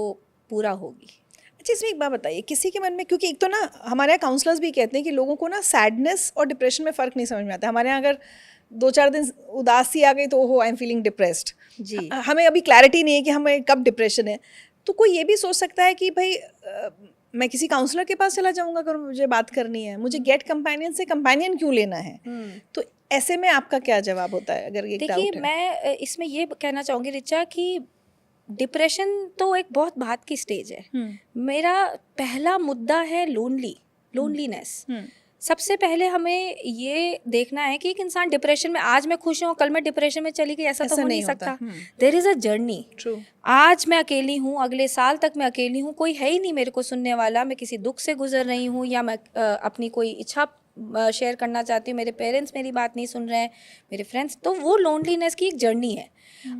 पूरा होगी। अच्छा, इसमें एक बात बताइए, किसी के मन में, क्योंकि एक तो ना हमारे यहाँ काउंसलर्स भी कहते हैं कि लोगों को ना सैडनेस और डिप्रेशन में फ़र्क नहीं समझ में आता। हमारे यहाँ अगर 2-4 दिन उदासी आ गई तो आई एम फीलिंग डिप्रेस्ड जी। हमें अभी क्लैरिटी नहीं है कि हमें कब डिप्रेशन है। तो कोई ये भी सोच सकता है कि भाई मैं किसी काउंसलर के पास चला जाऊंगा अगर मुझे बात करनी है, मुझे गेट कंपेनियन से कंपेनियन क्यों लेना है। तो ऐसे में आपका क्या जवाब होता है अगर ये डाउट है? देखिए, मैं इसमें ये कहना चाहूँगी रिचा कि डिप्रेशन तो एक बहुत बात की स्टेज है। मेरा पहला मुद्दा है लोनलीनेस। सबसे पहले हमें ये देखना है कि एक इंसान डिप्रेशन में, आज मैं खुश हूँ कल मैं डिप्रेशन में चली गई, ऐसा तो हो नहीं सकता। There is a journey. आज मैं अकेली हूँ, अगले साल तक मैं अकेली हूँ, कोई है ही नहीं मेरे को सुनने वाला। मैं किसी दुख से गुजर रही हूँ या मैं अपनी कोई इच्छा शेयर करना चाहती हूँ, मेरे पेरेंट्स मेरी बात नहीं सुन रहे हैं, मेरे फ्रेंड्स। तो वो लोनलीनेस की एक जर्नी है।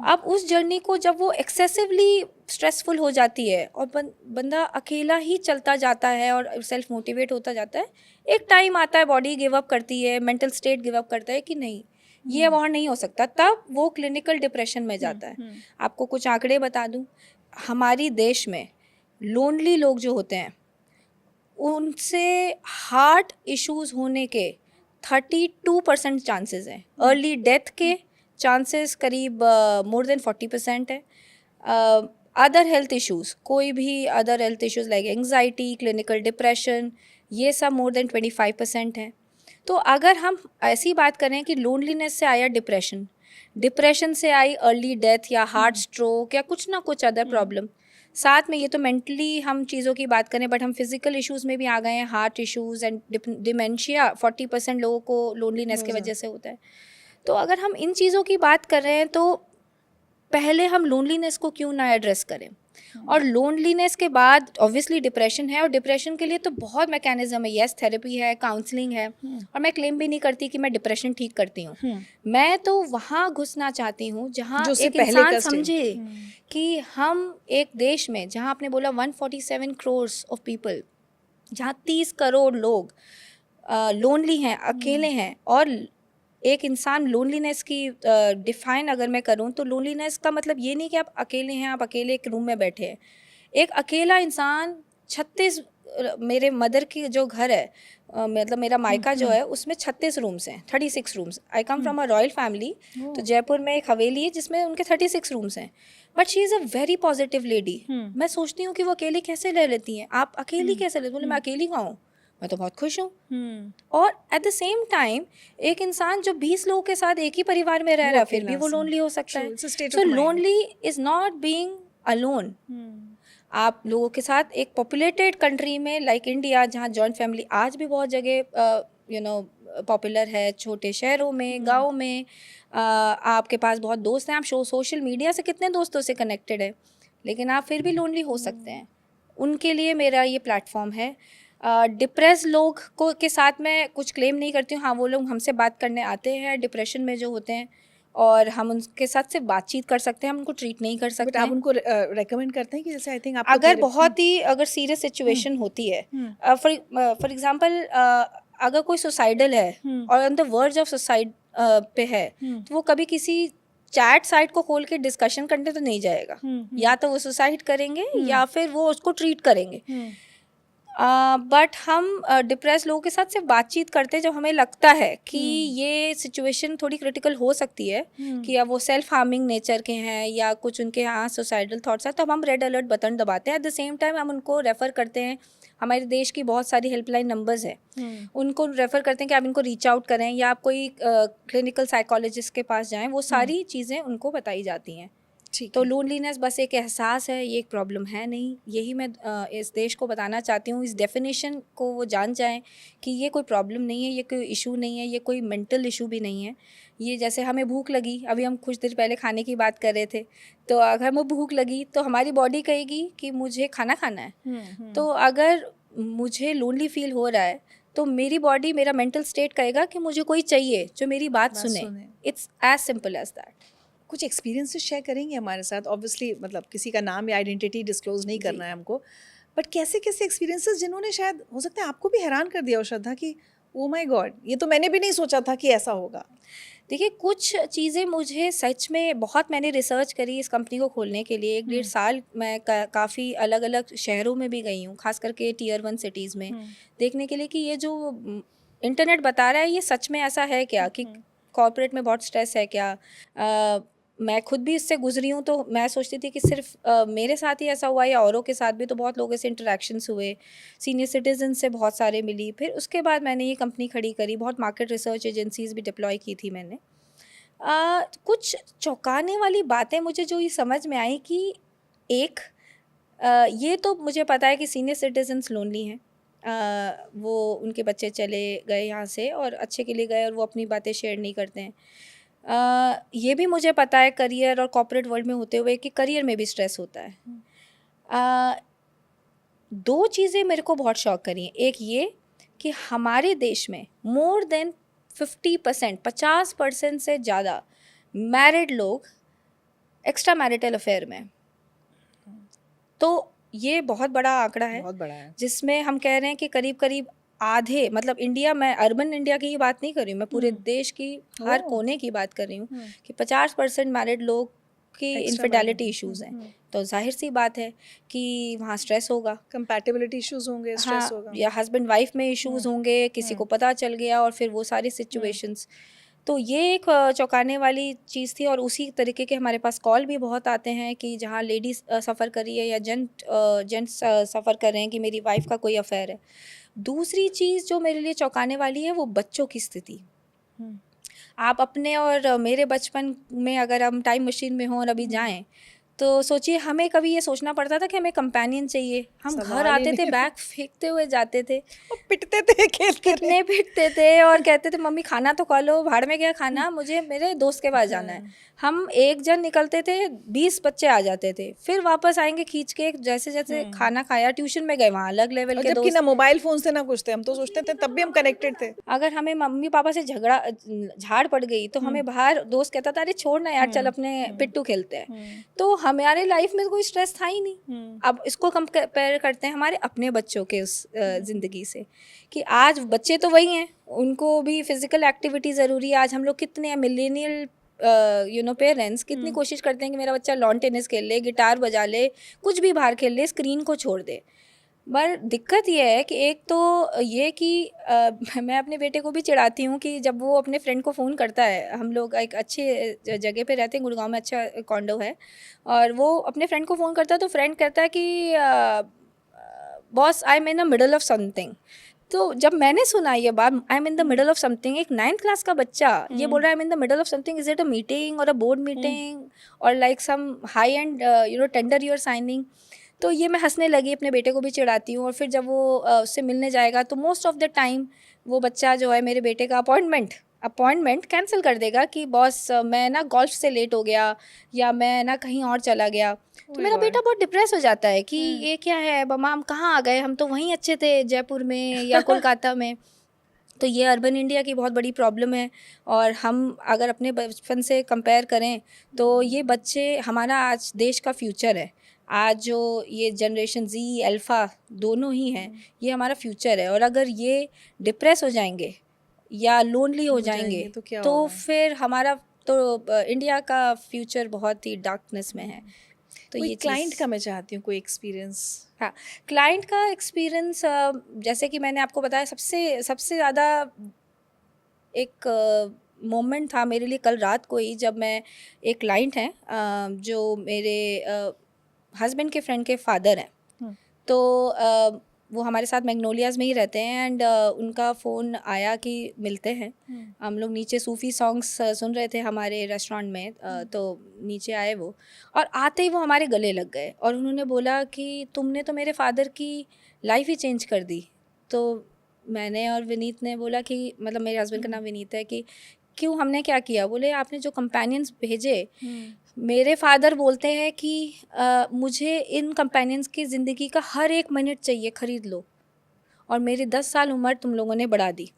अब उस जर्नी को जब वो एक्सेसिवली स्ट्रेसफुल हो जाती है और बंदा अकेला ही चलता जाता है और सेल्फ मोटिवेट होता जाता है, एक टाइम आता है बॉडी गिव अप करती है, मेंटल स्टेट गिव अप करता है कि नहीं ये अब और नहीं हो सकता, तब वो क्लिनिकल डिप्रेशन में जाता है। आपको कुछ आंकड़े बता दूं, हमारी देश में लोनली लोग जो होते हैं उनसे हार्ट इश्यूज होने के 32% चांसेस हैं। अर्ली डेथ के चांसेस करीब मोर देन 40% है। अदर हेल्थ इश्यूज, कोई भी other health issues like anxiety, clinical depression, ये सब मोर देन 25% है। तो अगर हम ऐसी बात करें कि लोनलीनेस से आया डिप्रेशन, डिप्रेशन से आई अर्ली डेथ या हार्ट स्ट्रोक या कुछ ना कुछ अदर प्रॉब्लम, साथ में ये तो मेंटली हम चीज़ों की बात करें, बट हम फिजिकल इश्यूज़ में भी आ गए हैं। हार्ट इश्यूज़ एंड डिमेंशिया 40% लोगों को लोनलीनेस की वजह से होता है। तो अगर हम इन चीज़ों की बात कर रहे हैं तो पहले हम लोनलीनेस को क्यों ना एड्रेस करें। और लोनलीनेस के बाद ऑब्वियसली डिप्रेशन है, और डिप्रेशन के लिए तो बहुत मैकेनिज्म है। यस, थेरेपी है, काउंसलिंग है, और मैं क्लेम भी नहीं करती कि मैं डिप्रेशन ठीक करती हूँ। मैं तो वहाँ घुसना चाहती हूँ जहाँ एक इंसान समझे कि हम एक देश में, जहाँ आपने बोला 147 करोड़ ऑफ पीपल, जहाँ 30 करोड़ लोग लोनली हैं, अकेले हैं। और एक इंसान लोनलीनेस की डिफाइन अगर मैं करूं तो लोनलीनेस का मतलब ये नहीं कि आप अकेले हैं, आप अकेले एक रूम में बैठे हैं। एक अकेला इंसान 36, मेरे मदर की जो घर है, मतलब मेरा मायका जो है, उसमें 36 रूम्स हैं, 36 rooms. I come from a royal family, तो जयपुर में एक हवेली है जिसमें उनके 36 रूम्स हैं, but she is a very positive lady. मैं सोचती हूँ कि वो अकेली कैसे रह लेती हैं। आप अकेली कैसे लेती? बोले मैं अकेली कहाँ हूँ, मैं तो बहुत खुश हूँ। और एट द सेम टाइम एक इंसान जो 20 लोगों के साथ एक ही परिवार में रह रहा है, फिर भी वो लोनली हो सकता है। So lonely is not being alone. आप लोगों के साथ एक पॉपुलेटेड कंट्री में लाइक इंडिया, जहाँ जॉइंट फैमिली आज भी बहुत जगह पॉपुलर है, छोटे शहरों में, गाँव में, आपके पास बहुत दोस्त हैं, आप सोशल मीडिया से कितने दोस्तों से कनेक्टेड है, लेकिन आप फिर भी लोनली हो सकते हैं। उनके लिए मेरा ये प्लेटफॉर्म है। डिप्रेस लोग को के साथ मैं कुछ क्लेम नहीं करती हूँ, हाँ वो लोग हमसे बात करने आते हैं डिप्रेशन में जो होते हैं, और हम उनके साथ सिर्फ बातचीत कर सकते हैं, हम उनको ट्रीट नहीं कर बट सकते आप हैं। उनको रेकमेंड करते हैं कि जैसे आई थिंक आप अगर बहुत ही अगर सीरियस सिचुएशन होती है, फॉर एग्जांपल अगर कोई सुसाइडल है और on the verge of suicide पे है, तो वो कभी किसी चैट साइट को खोल के डिस्कशन करने तो नहीं जाएगा। या तो वो सुसाइड करेंगे या फिर वो उसको ट्रीट करेंगे। बट हम डिप्रेस लोगों के साथ सिर्फ बातचीत करते हैं जब हमें लगता है कि ये सिचुएशन थोड़ी क्रिटिकल हो सकती है, कि अब वो सेल्फ हार्मिंग नेचर के हैं या कुछ उनके यहाँ सुसाइडल थॉट्स हैं, तो हम रेड अलर्ट बटन दबाते हैं। एट द सेम टाइम हम उनको रेफ़र करते हैं, हमारे देश की बहुत सारी हेल्पलाइन नंबर्स हैं, उनको रेफ़र करते हैं कि आप इनको रीच आउट करें या आप कोई क्लिनिकल साइकोलॉजिस्ट के पास जाएं, वो सारी चीज़ें उनको बताई जाती हैं। तो लोनलीनेस बस एक एहसास है, ये एक प्रॉब्लम है नहीं। यही मैं इस देश को बताना चाहती हूँ, इस डेफिनेशन को वो जान जाएं कि ये कोई प्रॉब्लम नहीं है, ये कोई इशू नहीं है, ये कोई मेंटल इशू भी नहीं है। ये जैसे हमें भूख लगी, अभी हम कुछ देर पहले खाने की बात कर रहे थे, तो अगर हमें भूख लगी तो हमारी बॉडी कहेगी कि मुझे खाना खाना है। तो अगर मुझे लोनली फील हो रहा है तो मेरी बॉडी, मेरा मेंटल स्टेट कहेगा कि मुझे कोई चाहिए जो मेरी बात सुने। It's as simple as that. कुछ एक्सपीरियंसेस शेयर करेंगे हमारे साथ? ऑब्वियसली मतलब किसी का नाम या आइडेंटिटी डिस्क्लोज नहीं करना है हमको, बट कैसे कैसे एक्सपीरियंसेस जिन्होंने शायद हो सकता है आपको भी हैरान कर दिया हो श्रद्धा कि ओ माय गॉड, ये तो मैंने भी नहीं सोचा था कि ऐसा होगा। देखिए, कुछ चीज़ें मुझे सच में बहुत, मैंने रिसर्च करी इस कंपनी को खोलने के लिए। 1.5 साल मैं काफ़ी अलग अलग शहरों में भी गई हूँ, खास करके Tier 1 सिटीज़ में, देखने के लिए कि ये जो इंटरनेट बता रहा है ये सच में ऐसा है क्या, कि कॉर्पोरेट में बहुत स्ट्रेस है क्या। मैं खुद भी इससे गुजरी हूँ, तो मैं सोचती थी कि सिर्फ मेरे साथ ही ऐसा हुआ या औरों के साथ भी। तो बहुत लोगों से इंटरेक्शंस हुए, सीनियर सिटीजन से बहुत सारे मिली। फिर उसके बाद मैंने ये कंपनी खड़ी करी, बहुत मार्केट रिसर्च एजेंसीज भी डिप्लॉय की थी मैंने। कुछ चौंकाने वाली बातें मुझे जो ये समझ में आई कि एक, ये तो मुझे पता है कि सीनियर सिटीजन्स लोनली हैं। वो उनके बच्चे चले गए यहाँ से और अच्छे के लिए गए और वो अपनी बातें शेयर नहीं करते हैं। ये भी मुझे पता है करियर और कॉर्पोरेट वर्ल्ड में होते हुए कि करियर में भी स्ट्रेस होता है। दो चीज़ें मेरे को बहुत शॉक करी। एक ये कि हमारे देश में मोर देन 50% से ज़्यादा मैरिड लोग एक्स्ट्रा मैरिटल अफेयर में। तो ये बहुत बड़ा आंकड़ा है, बहुत बड़ा है, जिसमें हम कह रहे हैं कि करीब करीब आधे, मतलब इंडिया, मैं अर्बन इंडिया की ही बात नहीं कर रही हूँ, मैं पूरे देश की हर कोने की बात कर रही हूँ कि 50% मैरिड लोग की इनफिडेलिटी इश्यूज हैं। तो जाहिर सी बात है कि वहाँ स्ट्रेस होगा, कंपैटिबिलिटी इश्यूज होंगे, स्ट्रेस होगा, या हस्बैंड वाइफ में इश्यूज होंगे, किसी को पता चल गया और फिर वो सारी सिचुएशंस। तो ये एक चौंकाने वाली चीज़ थी। और उसी तरीके के हमारे पास कॉल भी बहुत आते हैं कि जहाँ लेडीज़ सफ़र कर रही है या जेंट्स सफ़र कर रहे हैं कि मेरी वाइफ का कोई अफेयर है। दूसरी चीज़ जो मेरे लिए चौंकाने वाली है वो बच्चों की स्थिति। आप अपने और मेरे बचपन में अगर हम टाइम मशीन में हों और अभी जाएं, तो सोचिए, हमें कभी ये सोचना पड़ता था कि हमें कंपेनियन चाहिए। हम घर आते थे, बैग फेंकते हुए जाते थे, और पिटते थे, कितने पिटते थे और कहते थे मम्मी खाना तो खा लो, भाड़ में गया खाना, मुझे मेरे दोस्त के पास जाना है। हम एक जन निकलते थे, 20 बच्चे आ जाते थे, फिर वापस आएंगे खींच के। जैसे जैसे खाना खाया, ट्यूशन में गए, वहाँ अलग लेवल के दोस्त। ना मोबाइल फोन से ना कुछ थे, हम तो सोचते थे तब भी हम कनेक्टेड थे। अगर हमें मम्मी पापा से झाड़ पड़ गई तो हमें बाहर दोस्त कहता था, अरे छोड़ ना यार, चल अपने पिट्टू खेलते हैं। तो हमारे लाइफ में कोई स्ट्रेस था ही नहीं। अब इसको कंपेयर करते हैं हमारे अपने बच्चों के उस ज़िंदगी से, कि आज बच्चे तो वही हैं, उनको भी फिजिकल एक्टिविटी ज़रूरी है। आज हम लोग कितने मिलेनियल पेरेंट्स कितनी कोशिश करते हैं कि मेरा बच्चा लॉन टेनिस खेल ले, गिटार बजा ले, कुछ भी बाहर खेल ले, स्क्रीन को छोड़ दे। पर दिक्कत ये है कि एक तो ये कि मैं अपने बेटे को भी चिढ़ाती हूँ कि जब वो अपने फ्रेंड को फ़ोन करता है, हम लोग एक अच्छे जगह पे रहते हैं, गुड़गांव में अच्छा कॉन्डो है, और वो अपने फ्रेंड को फ़ोन करता है तो फ्रेंड कहता है कि boss I am in the middle of something. तो जब मैंने सुना ये बात, I am in the middle of something, एक 9th क्लास का बच्चा ये बोल रहा है I am in the middle of something, is it a meeting और अ बोर्ड मीटिंग और like some high end tender you are signing. तो ये मैं हंसने लगी, अपने बेटे को भी चिढ़ाती हूँ। और फिर जब वो उससे मिलने जाएगा तो मोस्ट ऑफ द टाइम वो बच्चा जो है मेरे बेटे का अपॉइंटमेंट कैंसिल कर देगा कि बॉस मैं ना गोल्फ से लेट हो गया या मैं ना कहीं और चला गया। तो मेरा बेटा बहुत डिप्रेस हो जाता है कि ये क्या है मम्मा, हम कहाँ आ गए, हम तो वहीं अच्छे थे जयपुर में या कोलकाता में। तो ये अर्बन इंडिया की बहुत बड़ी प्रॉब्लम है। और हम अगर अपने बचपन से कंपेयर करें तो ये बच्चे हमारा आज देश का फ्यूचर है। आज जो ये जनरेशन जी अल्फ़ा दोनों ही हैं, ये हमारा फ्यूचर है। और अगर ये डिप्रेस हो जाएंगे या लोनली हो जाएंगे तो क्या तो होगा? फिर हमारा तो इंडिया का फ्यूचर बहुत ही डार्कनेस में है। तो कोई ये क्लाइंट चीज़, का मैं चाहती हूँ कोई एक्सपीरियंस। हाँ, क्लाइंट का एक्सपीरियंस जैसे कि मैंने आपको बताया, सबसे सबसे ज़्यादा एक मोमेंट था मेरे लिए कल रात को ही, जब मैं, एक क्लाइंट हैं जो मेरे हस्बैंड के फ्रेंड के फादर हैं। तो वो हमारे साथ मैग्नोलियाज़ में ही रहते हैं एंड उनका फ़ोन आया कि मिलते हैं। हम लोग नीचे सूफ़ी सॉन्ग्स सुन रहे थे हमारे रेस्टोरेंट में, तो नीचे आए वो, और आते ही वो हमारे गले लग गए और उन्होंने बोला कि तुमने तो मेरे फादर की लाइफ ही चेंज कर दी। तो मैंने और विनीत ने बोला कि, मतलब मेरे हस्बैंड का नाम विनीत है, कि क्यों, हमने क्या किया? बोले आपने जो कंपेनियंस भेजे, मेरे फादर बोलते हैं कि मुझे इन कंपेनियंस की ज़िंदगी का हर एक मिनट चाहिए, ख़रीद लो, और मेरी 10 साल उम्र तुम लोगों ने बढ़ा दी।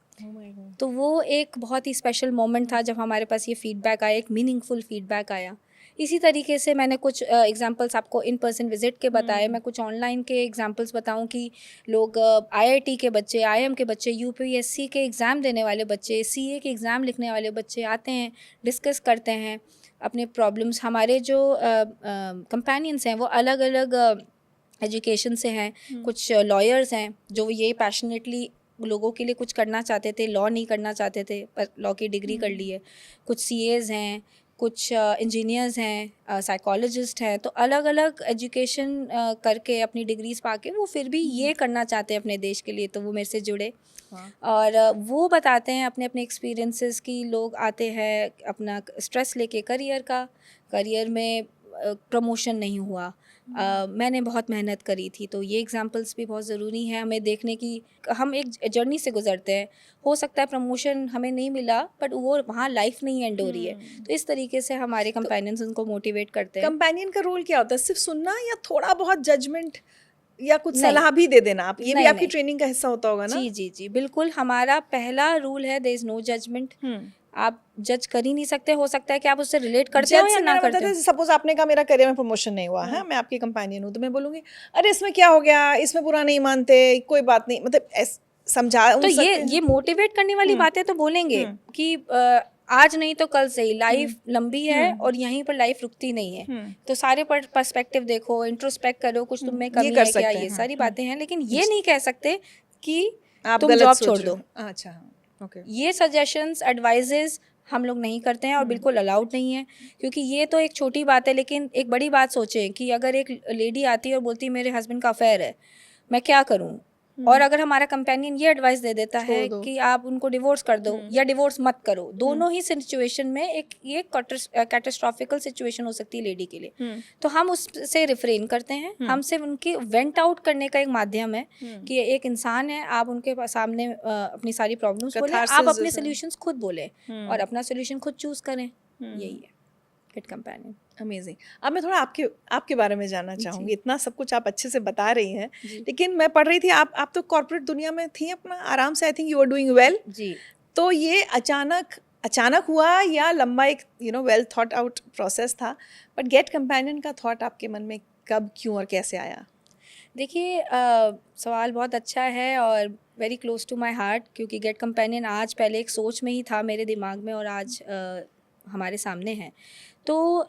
तो वो एक बहुत ही स्पेशल मोमेंट था जब हमारे पास ये फीडबैक आया, एक मीनिंगफुल फीडबैक आया। इसी तरीके से मैंने कुछ एग्जांपल्स आपको इन पर्सन विजिट के बताए, मैं कुछ ऑनलाइन के एग्जांपल्स बताऊं कि लोग आईआईटी के बच्चे, आईएम के बच्चे, यूपीएससी के एग्ज़ाम देने वाले बच्चे, सीए के एग्ज़ाम लिखने वाले बच्चे आते हैं, डिस्कस करते हैं अपने प्रॉब्लम्स। हमारे जो कंपेनियंस हैं वो अलग अलग एजुकेशन से हैं। कुछ लॉयर्स हैं जो ये पैशनेटली लोगों के लिए कुछ करना चाहते थे, लॉ नहीं करना चाहते थे पर लॉ की डिग्री कर ली है। कुछ सीएज़ हैं, कुछ इंजीनियर्स हैं, साइकोलॉजिस्ट हैं। तो अलग अलग एजुकेशन करके अपनी डिग्रीज पाके वो फिर भी ये करना चाहते हैं अपने देश के लिए, तो वो मेरे से जुड़े। और वो बताते हैं अपने अपने एक्सपीरियंसेस कि लोग आते हैं अपना स्ट्रेस लेके करियर में प्रमोशन नहीं हुआ, मैंने बहुत मेहनत करी थी। तो ये एग्जांपल्स भी बहुत ज़रूरी हैं हमें देखने की। हम एक जर्नी से गुजरते हैं, हो सकता है प्रमोशन हमें नहीं मिला बट वो वहाँ लाइफ नहीं एंड हो रही है। तो इस तरीके से हमारे कंपेनियंस उनको मोटिवेट करते हैं। कंपेनियन का रोल क्या होता है? सिर्फ सुनना या थोड़ा बहुत जजमेंट या कुछ नहीं। सलाह भी दे देना? आप ये भी नहीं, आपकी नहीं। ट्रेनिंग का हिस्सा होता होगा ना? जी जी जी बिल्कुल, हमारा पहला रूल है देयर इज़ नो जजमेंट। आप जज कर ही नहीं सकते। हो सकता है कि आप उससे रिलेट करते हो या ना करते हो। सपोज आपने कहा मेरा करियर में प्रमोशन नहीं हुआ है, मैं आपकी कंपेनियन हूँ, तो मैं बोलूंगी अरे इसमें क्या हो गया, इसमें बुरा नहीं मानते, कोई बात नहीं, मतलब समझा तो ये मोटिवेट करने वाली बातें तो बोलेंगे कि आज नहीं तो कल सही, लाइफ लंबी है और यहीं पर लाइफ रुकती नहीं है। तो सारे पर्सपेक्टिव देखो, इंट्रोस्पेक्ट करो, कुछ तुम में कमी कर है क्या, सकते हैं, ये सारी बातें हैं। लेकिन ये नहीं कह सकते कि आप तुम गलत जॉब सोच छोड़ रहे हो। दो। अच्छा, ओके। ये सजेशंस, एडवाइजेस हम लोग नहीं करते हैं और बिल्कुल अलाउड नहीं है, क्योंकि ये तो एक छोटी बात है। लेकिन एक बड़ी बात सोचें कि अगर एक लेडी आती है और बोलती है मेरे हस्बैंड का अफेयर है, मैं क्या करूं? और अगर हमारा कंपेनियन ये एडवाइस दे देता है कि आप उनको डिवोर्स कर दो या डिवोर्स मत करो, दोनों ही सिचुएशन में एक ये कैटास्ट्रॉफिकल सिचुएशन हो सकती है लेडी के लिए। तो हम उससे रिफ्रेन करते हैं। हम सिर्फ उनकी वेंट आउट करने का एक माध्यम है कि एक इंसान है, आप उनके सामने अपनी सारी प्रॉब्लम्स बोले, आप अपने सोल्यूशंस खुद बोले और अपना सोल्यूशन खुद चूज करें। यही है गुड कंपेनियन। अमेजिंग। अब मैं थोड़ा आपके बारे में जानना चाहूँगी। इतना सब कुछ आप अच्छे से बता रही हैं, लेकिन मैं पढ़ रही थी आप तो कॉर्पोरेट दुनिया में थी अपना आराम से, I think you are doing well जी। तो ये अचानक हुआ या लंबा एक वेल थॉट आउट प्रोसेस था? बट गेट कंपेनियन का थॉट आपके मन में कब, क्यों और कैसे आया? देखिए, सवाल बहुत अच्छा है और very close to my heart, क्योंकि गेट कंपेनियन आज पहले एक सोच में ही था मेरे दिमाग में और आज हमारे सामने है। तो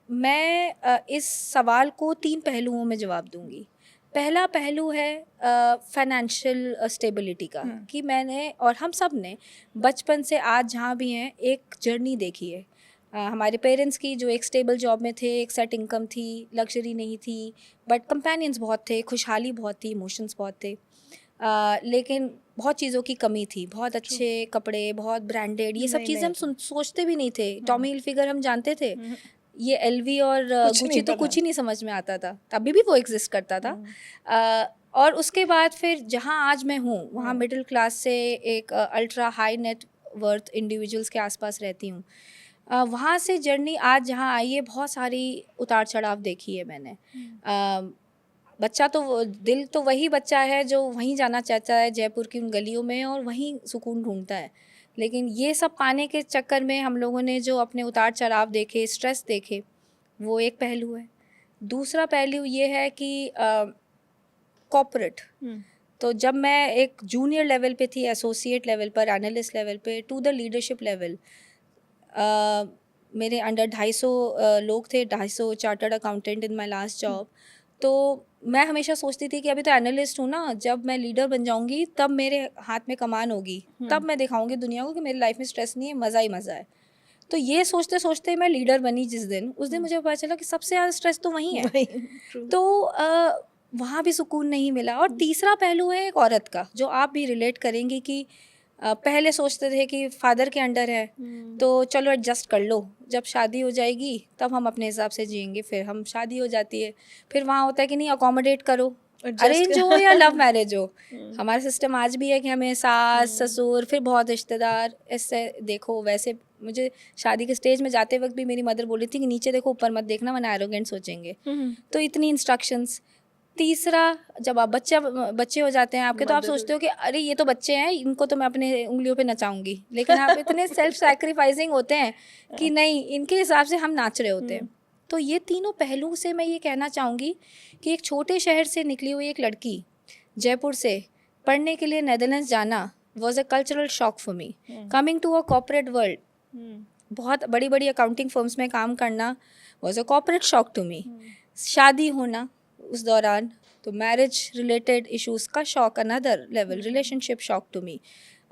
मैं इस सवाल को 3 पहलुओं में जवाब दूंगी। पहला पहलू है फाइनेंशियल स्टेबिलिटी का, कि मैंने और हम सब ने बचपन से आज जहाँ भी हैं एक जर्नी देखी है। हमारे पेरेंट्स की जो एक स्टेबल जॉब में थे, एक सेट इनकम थी, लग्जरी नहीं थी, बट कंपेनियंस बहुत थे, खुशहाली बहुत थी, इमोशंस बहुत थे। लेकिन बहुत चीज़ों की कमी थी, बहुत अच्छे कपड़े, बहुत ब्रांडेड, ये सब नहीं, चीज़ें हम नहीं, सोचते भी नहीं थे। टॉमी हिलफिगर हम जानते थे, ये एलवी और कुछ नहीं गुची तो पता। कुछ ही नहीं समझ में आता था, अभी भी वो एग्जिस्ट करता था। और उसके बाद फिर जहाँ आज मैं हूँ वहाँ मिडिल क्लास से एक ultra high net worth individuals के आसपास रहती हूँ। वहाँ से जर्नी आज जहाँ आई है, बहुत सारी उतार चढ़ाव देखी है मैंने। बच्चा तो दिल तो वही बच्चा है जो वहीं जाना चाहता है, जयपुर की उन गलियों में, और वहीं सुकून ढूंढता है। लेकिन ये सब पाने के चक्कर में हम लोगों ने जो अपने उतार चढ़ाव देखे, स्ट्रेस देखे, वो एक पहलू है। दूसरा पहलू ये है कि कॉर्पोरेट, तो जब मैं एक जूनियर लेवल पे थी, एसोसिएट लेवल पर, एनालिस्ट लेवल पे, टू द लीडरशिप लेवल, मेरे अंडर 250 लोग थे, 250 chartered accountant in my last job. तो मैं हमेशा सोचती थी कि अभी तो एनालिस्ट हूँ ना, जब मैं लीडर बन जाऊँगी तब मेरे हाथ में कमान होगी, तब मैं दिखाऊंगी दुनिया को कि मेरी लाइफ में स्ट्रेस नहीं है, मज़ा ही मज़ा है। तो ये सोचते सोचते मैं लीडर बनी जिस दिन, उस दिन मुझे पता चला कि सबसे ज़्यादा स्ट्रेस तो वहीं है। तो वहाँ भी सुकून नहीं मिला। और तीसरा पहलू है एक औरत का, जो आप भी रिलेट करेंगी कि पहले सोचते थे कि फादर के अंडर है तो चलो एडजस्ट कर लो, जब शादी हो जाएगी तब हम अपने हिसाब से जिएंगे। फिर हम शादी हो जाती है, फिर वहाँ होता है कि नहीं अकोमोडेट करो, अरेंज हो या लव मैरिज हो। हमारा सिस्टम आज भी है कि हमें सास ससुर, फिर बहुत रिश्तेदार, ऐसे देखो वैसे। मुझे शादी के स्टेज में जाते वक्त भी मेरी मदर बोली थी कि नीचे देखो ऊपर मत देखना, वरना एरोगेंट सोचेंगे। तो इतनी इंस्ट्रक्शंस। तीसरा, जब आप बच्चे हो जाते हैं आपके, तो आप सोचते हो कि अरे ये तो बच्चे हैं, इनको तो मैं अपने उंगलियों पे नचाऊंगी, लेकिन आप इतने सेल्फ सैक्रिफाइसिंग होते हैं कि नहीं, इनके हिसाब से हम नाच रहे होते हैं। तो ये तीनों पहलू से मैं ये कहना चाहूँगी कि एक छोटे शहर से निकली हुई एक लड़की जयपुर से पढ़ने के लिए नेदरलैंड्स जाना was a cultural shock for me. Coming to a corporate world, बहुत बड़ी बड़ी अकाउंटिंग फर्म्स में काम करना was a corporate shock to me. शादी होना उस दौरान, तो मैरिज रिलेटेड इश्यूज का शॉक, another level, relationship shock to me.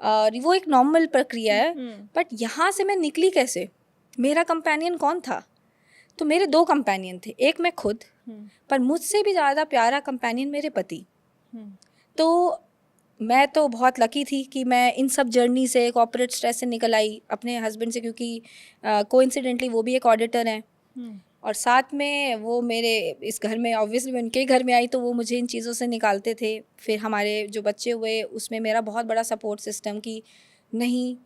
और वो एक नॉर्मल प्रक्रिया है। बट यहाँ से मैं निकली कैसे, मेरा कंपेनियन कौन था? तो मेरे 2 कंपेनियन थे, एक मैं खुद, पर मुझसे भी ज़्यादा प्यारा कंपेनियन मेरे पति। तो मैं तो बहुत लकी थी कि मैं इन सब जर्नी से, कॉर्पोरेट स्ट्रेस से निकल आई अपने हस्बैंड से, क्योंकि कोइंसिडेंटली वो भी एक ऑडिटर हैं, और साथ में वो मेरे इस घर में, ऑब्वियसली मैं उनके घर में आई तो वो मुझे इन चीज़ों से निकालते थे। फिर हमारे जो बच्चे हुए उसमें मेरा बहुत बड़ा सपोर्ट सिस्टम कि नहीं,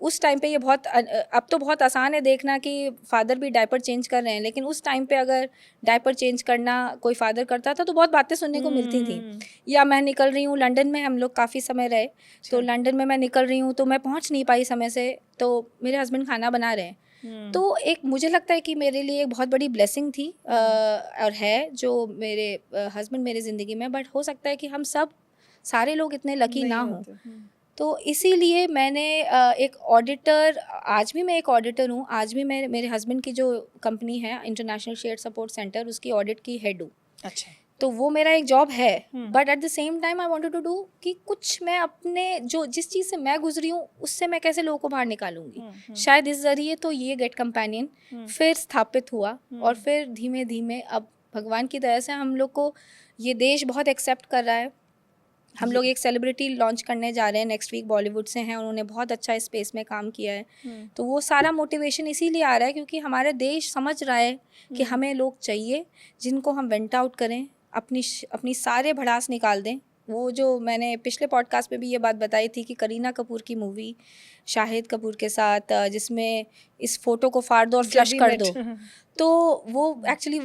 उस टाइम पे ये बहुत अब तो बहुत आसान है देखना कि फादर भी डायपर चेंज कर रहे हैं, लेकिन उस टाइम पे अगर डायपर चेंज करना कोई फादर करता था तो बहुत बातें सुनने को मिलती थी। या मैं निकल रही हूँ, लंदन में हम लोग काफ़ी समय रहे, तो लंदन में मैं निकल रही हूँ तो मैं पहुँच नहीं पाई समय से, तो मेरे हस्बैंड खाना बना रहे हैं। तो एक मुझे लगता है कि मेरे लिए एक बहुत बड़ी ब्लेसिंग थी और है जो मेरे हस्बैंड मेरी ज़िंदगी में। बट हो सकता है कि हम सब सारे लोग इतने लकी ना हों। तो इसीलिए मैंने एक ऑडिटर, आज भी मैं एक ऑडिटर हूँ, आज भी मैं मेरे हस्बैंड की जो कंपनी है इंटरनेशनल शेयर सपोर्ट सेंटर, उसकी ऑडिट की हेड हूँ। अच्छा, तो वो मेरा एक जॉब है। But at the same time I wanted to do कि कुछ मैं अपने जो जिस चीज़ से मैं गुजरी हूँ उससे मैं कैसे लोगों को बाहर निकालूंगी। शायद इस जरिए तो ये गेट कंपेनियन फिर स्थापित हुआ, और फिर धीमे धीमे अब भगवान की दया से हम लोग को ये देश बहुत एक्सेप्ट कर रहा है। हम लोग एक सेलिब्रिटी लॉन्च करने जा रहे हैं नेक्स्ट वीक, बॉलीवुड से हैं, उन्होंने बहुत अच्छा इस स्पेस में काम किया है। तो वो सारा मोटिवेशन इसीलिए आ रहा है क्योंकि हमारा देश समझ रहा है कि हमें लोग चाहिए जिनको हम वेंट आउट करें, अपनी सारे भड़ास निकाल दें। वो जो मैंने पिछले पॉडकास्ट में भी ये बात बताई थी कि करीना कपूर की मूवी शाहिद कपूर के साथ, जिसमें इस फोटो को फाड़ दो और फ्लश कर दो, तो वो एक्चुअली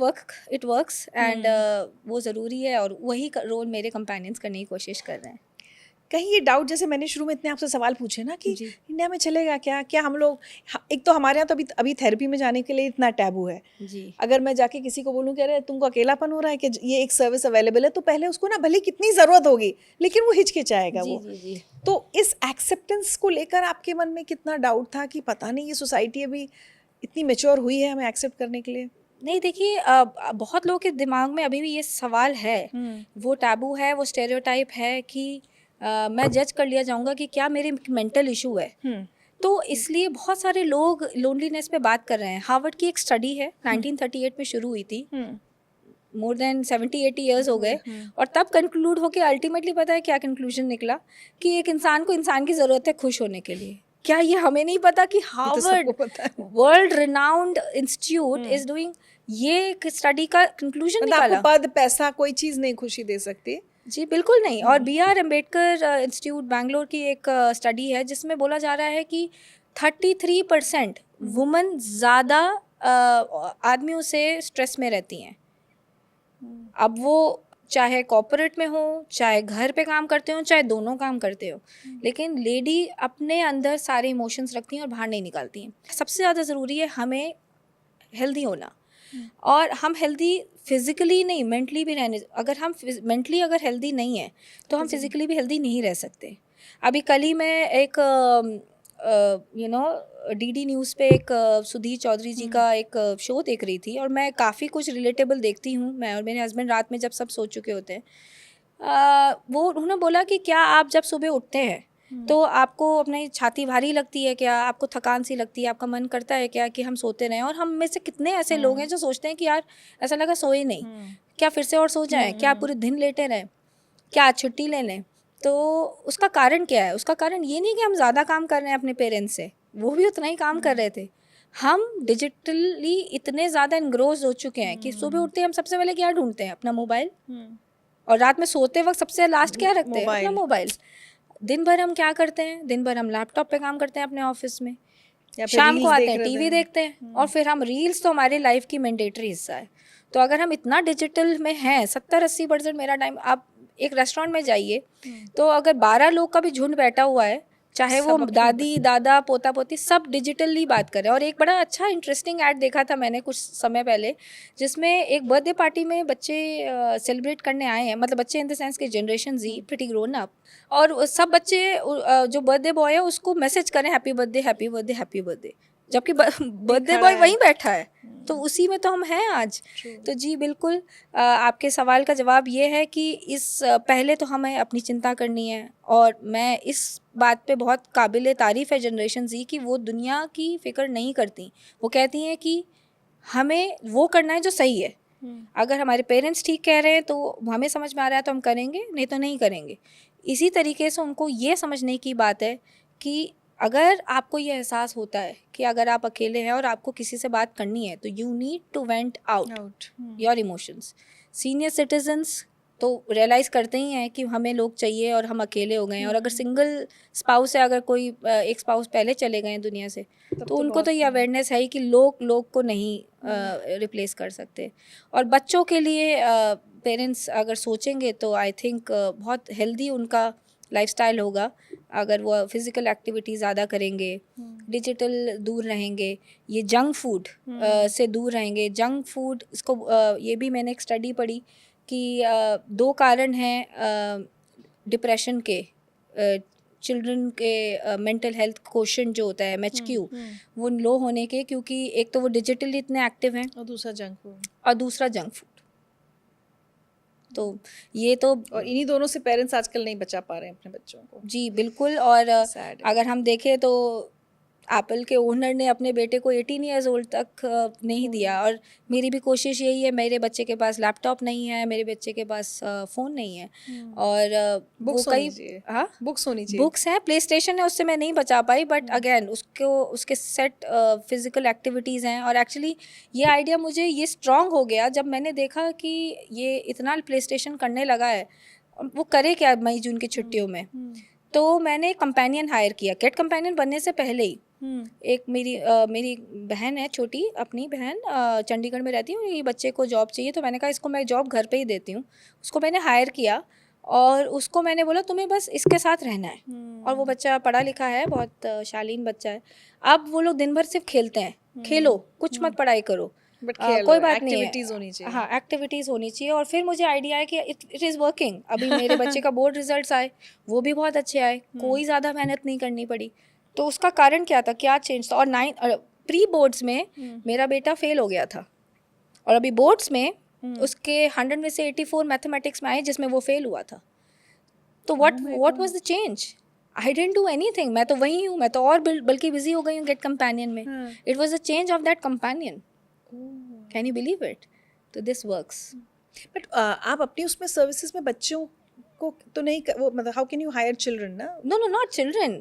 इट वर्क्स एंड वो ज़रूरी है, और वही रोल मेरे कंपेनियंस करने की कोशिश कर रहे हैं। कहीं ये डाउट, जैसे मैंने शुरू में इतने आपसे सवाल पूछे ना कि इंडिया में चलेगा क्या, क्या हम लोग, एक तो हमारे यहाँ तो अभी थेरेपी में जाने के लिए इतना टैबू है जी। अगर मैं जाके किसी को बोलूँ कि अरे तुमको अकेलापन हो रहा है कि ये एक सर्विस अवेलेबल है, तो पहले उसको ना भले कितनी ज़रूरत होगी लेकिन वो हिचकिचाएगा। वो जी। तो इस एक्सेप्टेंस को लेकर आपके मन में कितना डाउट था कि पता नहीं ये सोसाइटी अभी इतनी मेच्योर हुई है हमें एक्सेप्ट करने के लिए? नहीं, देखिए बहुत लोगों के दिमाग में अभी भी ये सवाल है, वो टैबू है, वो स्टेरियोटाइप है कि मैं जज कर लिया जाऊंगा कि क्या मेरे मेंटल इशू है। तो इसलिए बहुत सारे लोग लोनलीनेस पे बात कर रहे हैं। हार्वर्ड की एक स्टडी है, 1938 में शुरू हुई थी, मोर देन 70-80 ईयर्स हो गए, और तब कंक्लूड होके अल्टीमेटली पता है क्या कंक्लूजन निकला, कि एक इंसान को इंसान की ज़रूरत है खुश होने के लिए। क्या ये हमें नहीं पता कि Harvard world renowned institute is doing ये स्टडी का कंक्लूजन निकाला। आपको पद पैसा कोई चीज़ नहीं खुशी दे सकती। जी बिल्कुल नहीं। और BR अम्बेडकर इंस्टीट्यूट बैंगलोर की एक स्टडी है जिसमें बोला जा रहा है कि 33% वुमन ज़्यादा आदमियों से स्ट्रेस में रहती हैं। अब वो चाहे कॉर्पोरेट में हो, चाहे घर पे काम करते हो, चाहे दोनों काम करते हो, लेकिन लेडी अपने अंदर सारे इमोशंस रखती हैं और बाहर नहीं निकालती हैं। सबसे ज़्यादा ज़रूरी है हमें हेल्दी होना, और हम हेल्दी फिज़िकली नहीं मेंटली भी रहने। अगर हम मेंटली अगर हेल्दी नहीं है तो हम फिज़िकली भी हेल्दी नहीं रह सकते। अभी कल ही मैं एक DD न्यूज़ पे एक सुधीर चौधरी जी का एक शो देख रही थी, और मैं काफ़ी कुछ रिलेटेबल देखती हूँ। मैं और मेरे हस्बैंड रात में जब सब सो चुके होते हैं, वो उन्होंने बोला कि क्या आप जब सुबह उठते हैं तो आपको अपनी छाती भारी लगती है क्या, आपको थकान सी लगती है, आपका मन करता है क्या कि हम सोते रहें? और हम में से कितने ऐसे लोग हैं जो सोचते हैं कि यार ऐसा लगा सोए नहीं, क्या फिर से और सो जाएं, क्या पूरे दिन लेटे रहें, क्या आज छुट्टी ले लें? तो उसका कारण क्या है? उसका कारण ये नहीं कि हम ज़्यादा काम कर रहे हैं अपने पेरेंट्स से, वो भी उतना ही काम कर रहे थे। हम डिजिटली इतने ज़्यादा इनग्रोज हो चुके हैं कि सुबह उठते हम सबसे पहले क्या ढूंढते हैं? अपना मोबाइल। और रात में सोते वक्त सबसे लास्ट क्या रखते हैं? अपना मोबाइल। दिन भर हम क्या करते हैं? दिन भर हम लैपटॉप पे काम करते हैं अपने ऑफिस में, शाम को आते हैं टीवी देखते हैं, और फिर हम रील्स तो हमारी लाइफ की मैंडेटरी हिस्सा है। तो अगर हम इतना डिजिटल में हैं, 70-80% मेरा टाइम, आप एक रेस्टोरेंट में जाइए तो अगर 12 लोग का भी झुंड बैठा हुआ है, चाहे वो दादी दादा पोता पोती, सब डिजिटली बात कर रहे हैं। और एक बड़ा अच्छा इंटरेस्टिंग ऐड देखा था मैंने कुछ समय पहले, जिसमें एक बर्थडे पार्टी में बच्चे सेलिब्रेट करने आए हैं, मतलब बच्चे इन द सेंस के जनरेशन जी, प्रिटी ग्रोन अप, और सब बच्चे जो बर्थडे बॉय है उसको मैसेज करें happy birthday happy birthday happy birthday, जबकि बर्थडे बॉय वहीं बैठा है। तो उसी में तो हम हैं आज। तो जी बिल्कुल, आपके सवाल का जवाब ये है कि पहले तो हमें अपनी चिंता करनी है, और मैं इस बात पे बहुत काबिल तारीफ़ है जनरेशन जी की वो दुनिया की फ़िक्र नहीं करती। वो कहती हैं कि हमें वो करना है जो सही है। अगर हमारे पेरेंट्स ठीक कह रहे हैं तो हमें समझ में आ रहा है तो हम करेंगे, नहीं तो नहीं करेंगे। इसी तरीके से उनको ये समझने की बात है कि अगर आपको ये एहसास होता है कि अगर आप अकेले हैं और आपको किसी से बात करनी है, तो you need to vent out your emotions. Senior citizens तो रियलाइज़ करते ही हैं कि हमें लोग चाहिए और हम अकेले हो गए हैं। और अगर सिंगल स्पाउस है, अगर कोई एक स्पाउस पहले चले गए हैं दुनिया से, तो उनको तो ये अवेयरनेस है ही कि लोग को नहीं रिप्लेस कर सकते। और बच्चों के लिए पेरेंट्स अगर सोचेंगे तो आई थिंक बहुत हेल्दी उनका लाइफस्टाइल होगा। अगर वो फिज़िकल एक्टिविटी ज़्यादा करेंगे, डिजिटल दूर रहेंगे, ये जंक फूड से दूर रहेंगे। जंक फूड इसको ये भी मैंने एक स्टडी पढ़ी कि 2 कारण हैं डिप्रेशन के, चिल्ड्रन के मेंटल हेल्थ क्वोशंट जो होता है MHQ, वो लो होने के, क्योंकि एक तो वो डिजिटली इतने एक्टिव हैं और दूसरा जंक फूड। तो ये तो, और इन्हीं दोनों से पेरेंट्स आजकल नहीं बचा पा रहे हैं अपने बच्चों को। जी बिल्कुल। और अगर हम देखें तो एप्पल के ओनर ने अपने बेटे को 18 ईयर्स ओल्ड तक नहीं दिया। और मेरी भी कोशिश यही है, मेरे बच्चे के पास लैपटॉप नहीं है, मेरे बच्चे के पास फ़ोन नहीं है, और बुक्स होनी चाहिए। बुक्स हैं, प्ले स्टेशन है, उससे मैं नहीं बचा पाई, बट अगेन उसके सेट फिज़िकल एक्टिविटीज़ हैं। और एक्चुअली ये आइडिया मुझे ये स्ट्रॉन्ग हो गया जब मैंने देखा कि ये इतना प्ले स्टेशन करने लगा है, वो करे क्या मई जून की छुट्टियों में। तो मैंने कंपेनियन हायर किया। कैट कंपेनियन बनने से पहले ही एक मेरी बहन है, छोटी अपनी बहन, चंडीगढ़ में रहती हूँ, ये बच्चे को जॉब चाहिए, तो मैंने कहा इसको मैं जॉब घर पे ही देती हूँ। उसको मैंने हायर किया और उसको मैंने बोला तुम्हें बस इसके साथ रहना है। और वो बच्चा पढ़ा लिखा है, बहुत शालीन बच्चा है। अब वो लोग दिन भर सिर्फ खेलते हैं, खेलो, कुछ मत पढ़ाई करो, कोई बात नहीं है, एक्टिविटीज होनी चाहिए। हाँ, एक्टिविटीज़ होनी चाहिए। और फिर मुझे आइडिया है कि इट इज़ वर्किंग। अभी मेरे बच्चे का बोर्ड रिजल्ट्स आए, वो भी बहुत अच्छे आए, कोई ज़्यादा मेहनत नहीं करनी पड़ी। तो उसका कारण क्या था, क्या चेंज था? और प्री बोर्ड्स में मेरा बेटा फेल हो गया था, और अभी बोर्ड्स में उसके 100 में से 84 मैथमेटिक्स में आए, जिसमें वो फेल हुआ था। तो what was the change? I didn't do anything, मैं तो वही हूँ, मैं तो और बल्कि बिजी हो गई हूँ गेट कंपेनियन में। It was the change of that companion. Can you believe it? तो दिस वर्क्स। बट आप अपनी उसमें सर्विसेज में बच्चों को तो नहीं वो मतलब how can you hire children ना? नो नो नॉट चिल्ड्रन,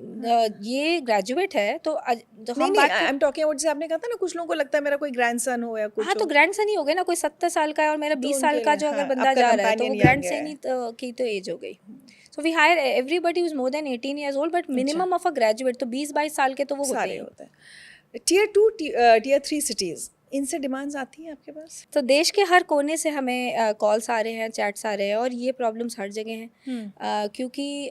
ये ग्रेजुएट है तो जो नहीं हम नहीं, बात आई एम टॉकिंग अबाउट, जैसे आपने कहा था ना कुछ लोगों को लगता है मेरा कोई ग्रैंडसन हो या हाँ कुछ तो हो, ग्रैंड सन ही हो गए ना, कोई 70 साल का है और मेरा तो 20 साल उनके का लिए जो अगर हाँ बंदा आपका जा रहा है तो वो कंपेनियन ग्रैंड यंग सन है। ही की तो एज हो गई. So we hire everybody is more than 18 years old, but minimum of a graduate तो 20-22 साल के तो वो होते सारे हैं. होते हैं। टियर 2 टियर 3 सिटीज, इनसे डिमांड्स आती हैं आपके पास? तो देश के हर कोने से हमें कॉल्स आ रहे हैं, चैट्स आ रहे हैं, और ये प्रॉब्लम्स हर जगह हैं. क्योंकि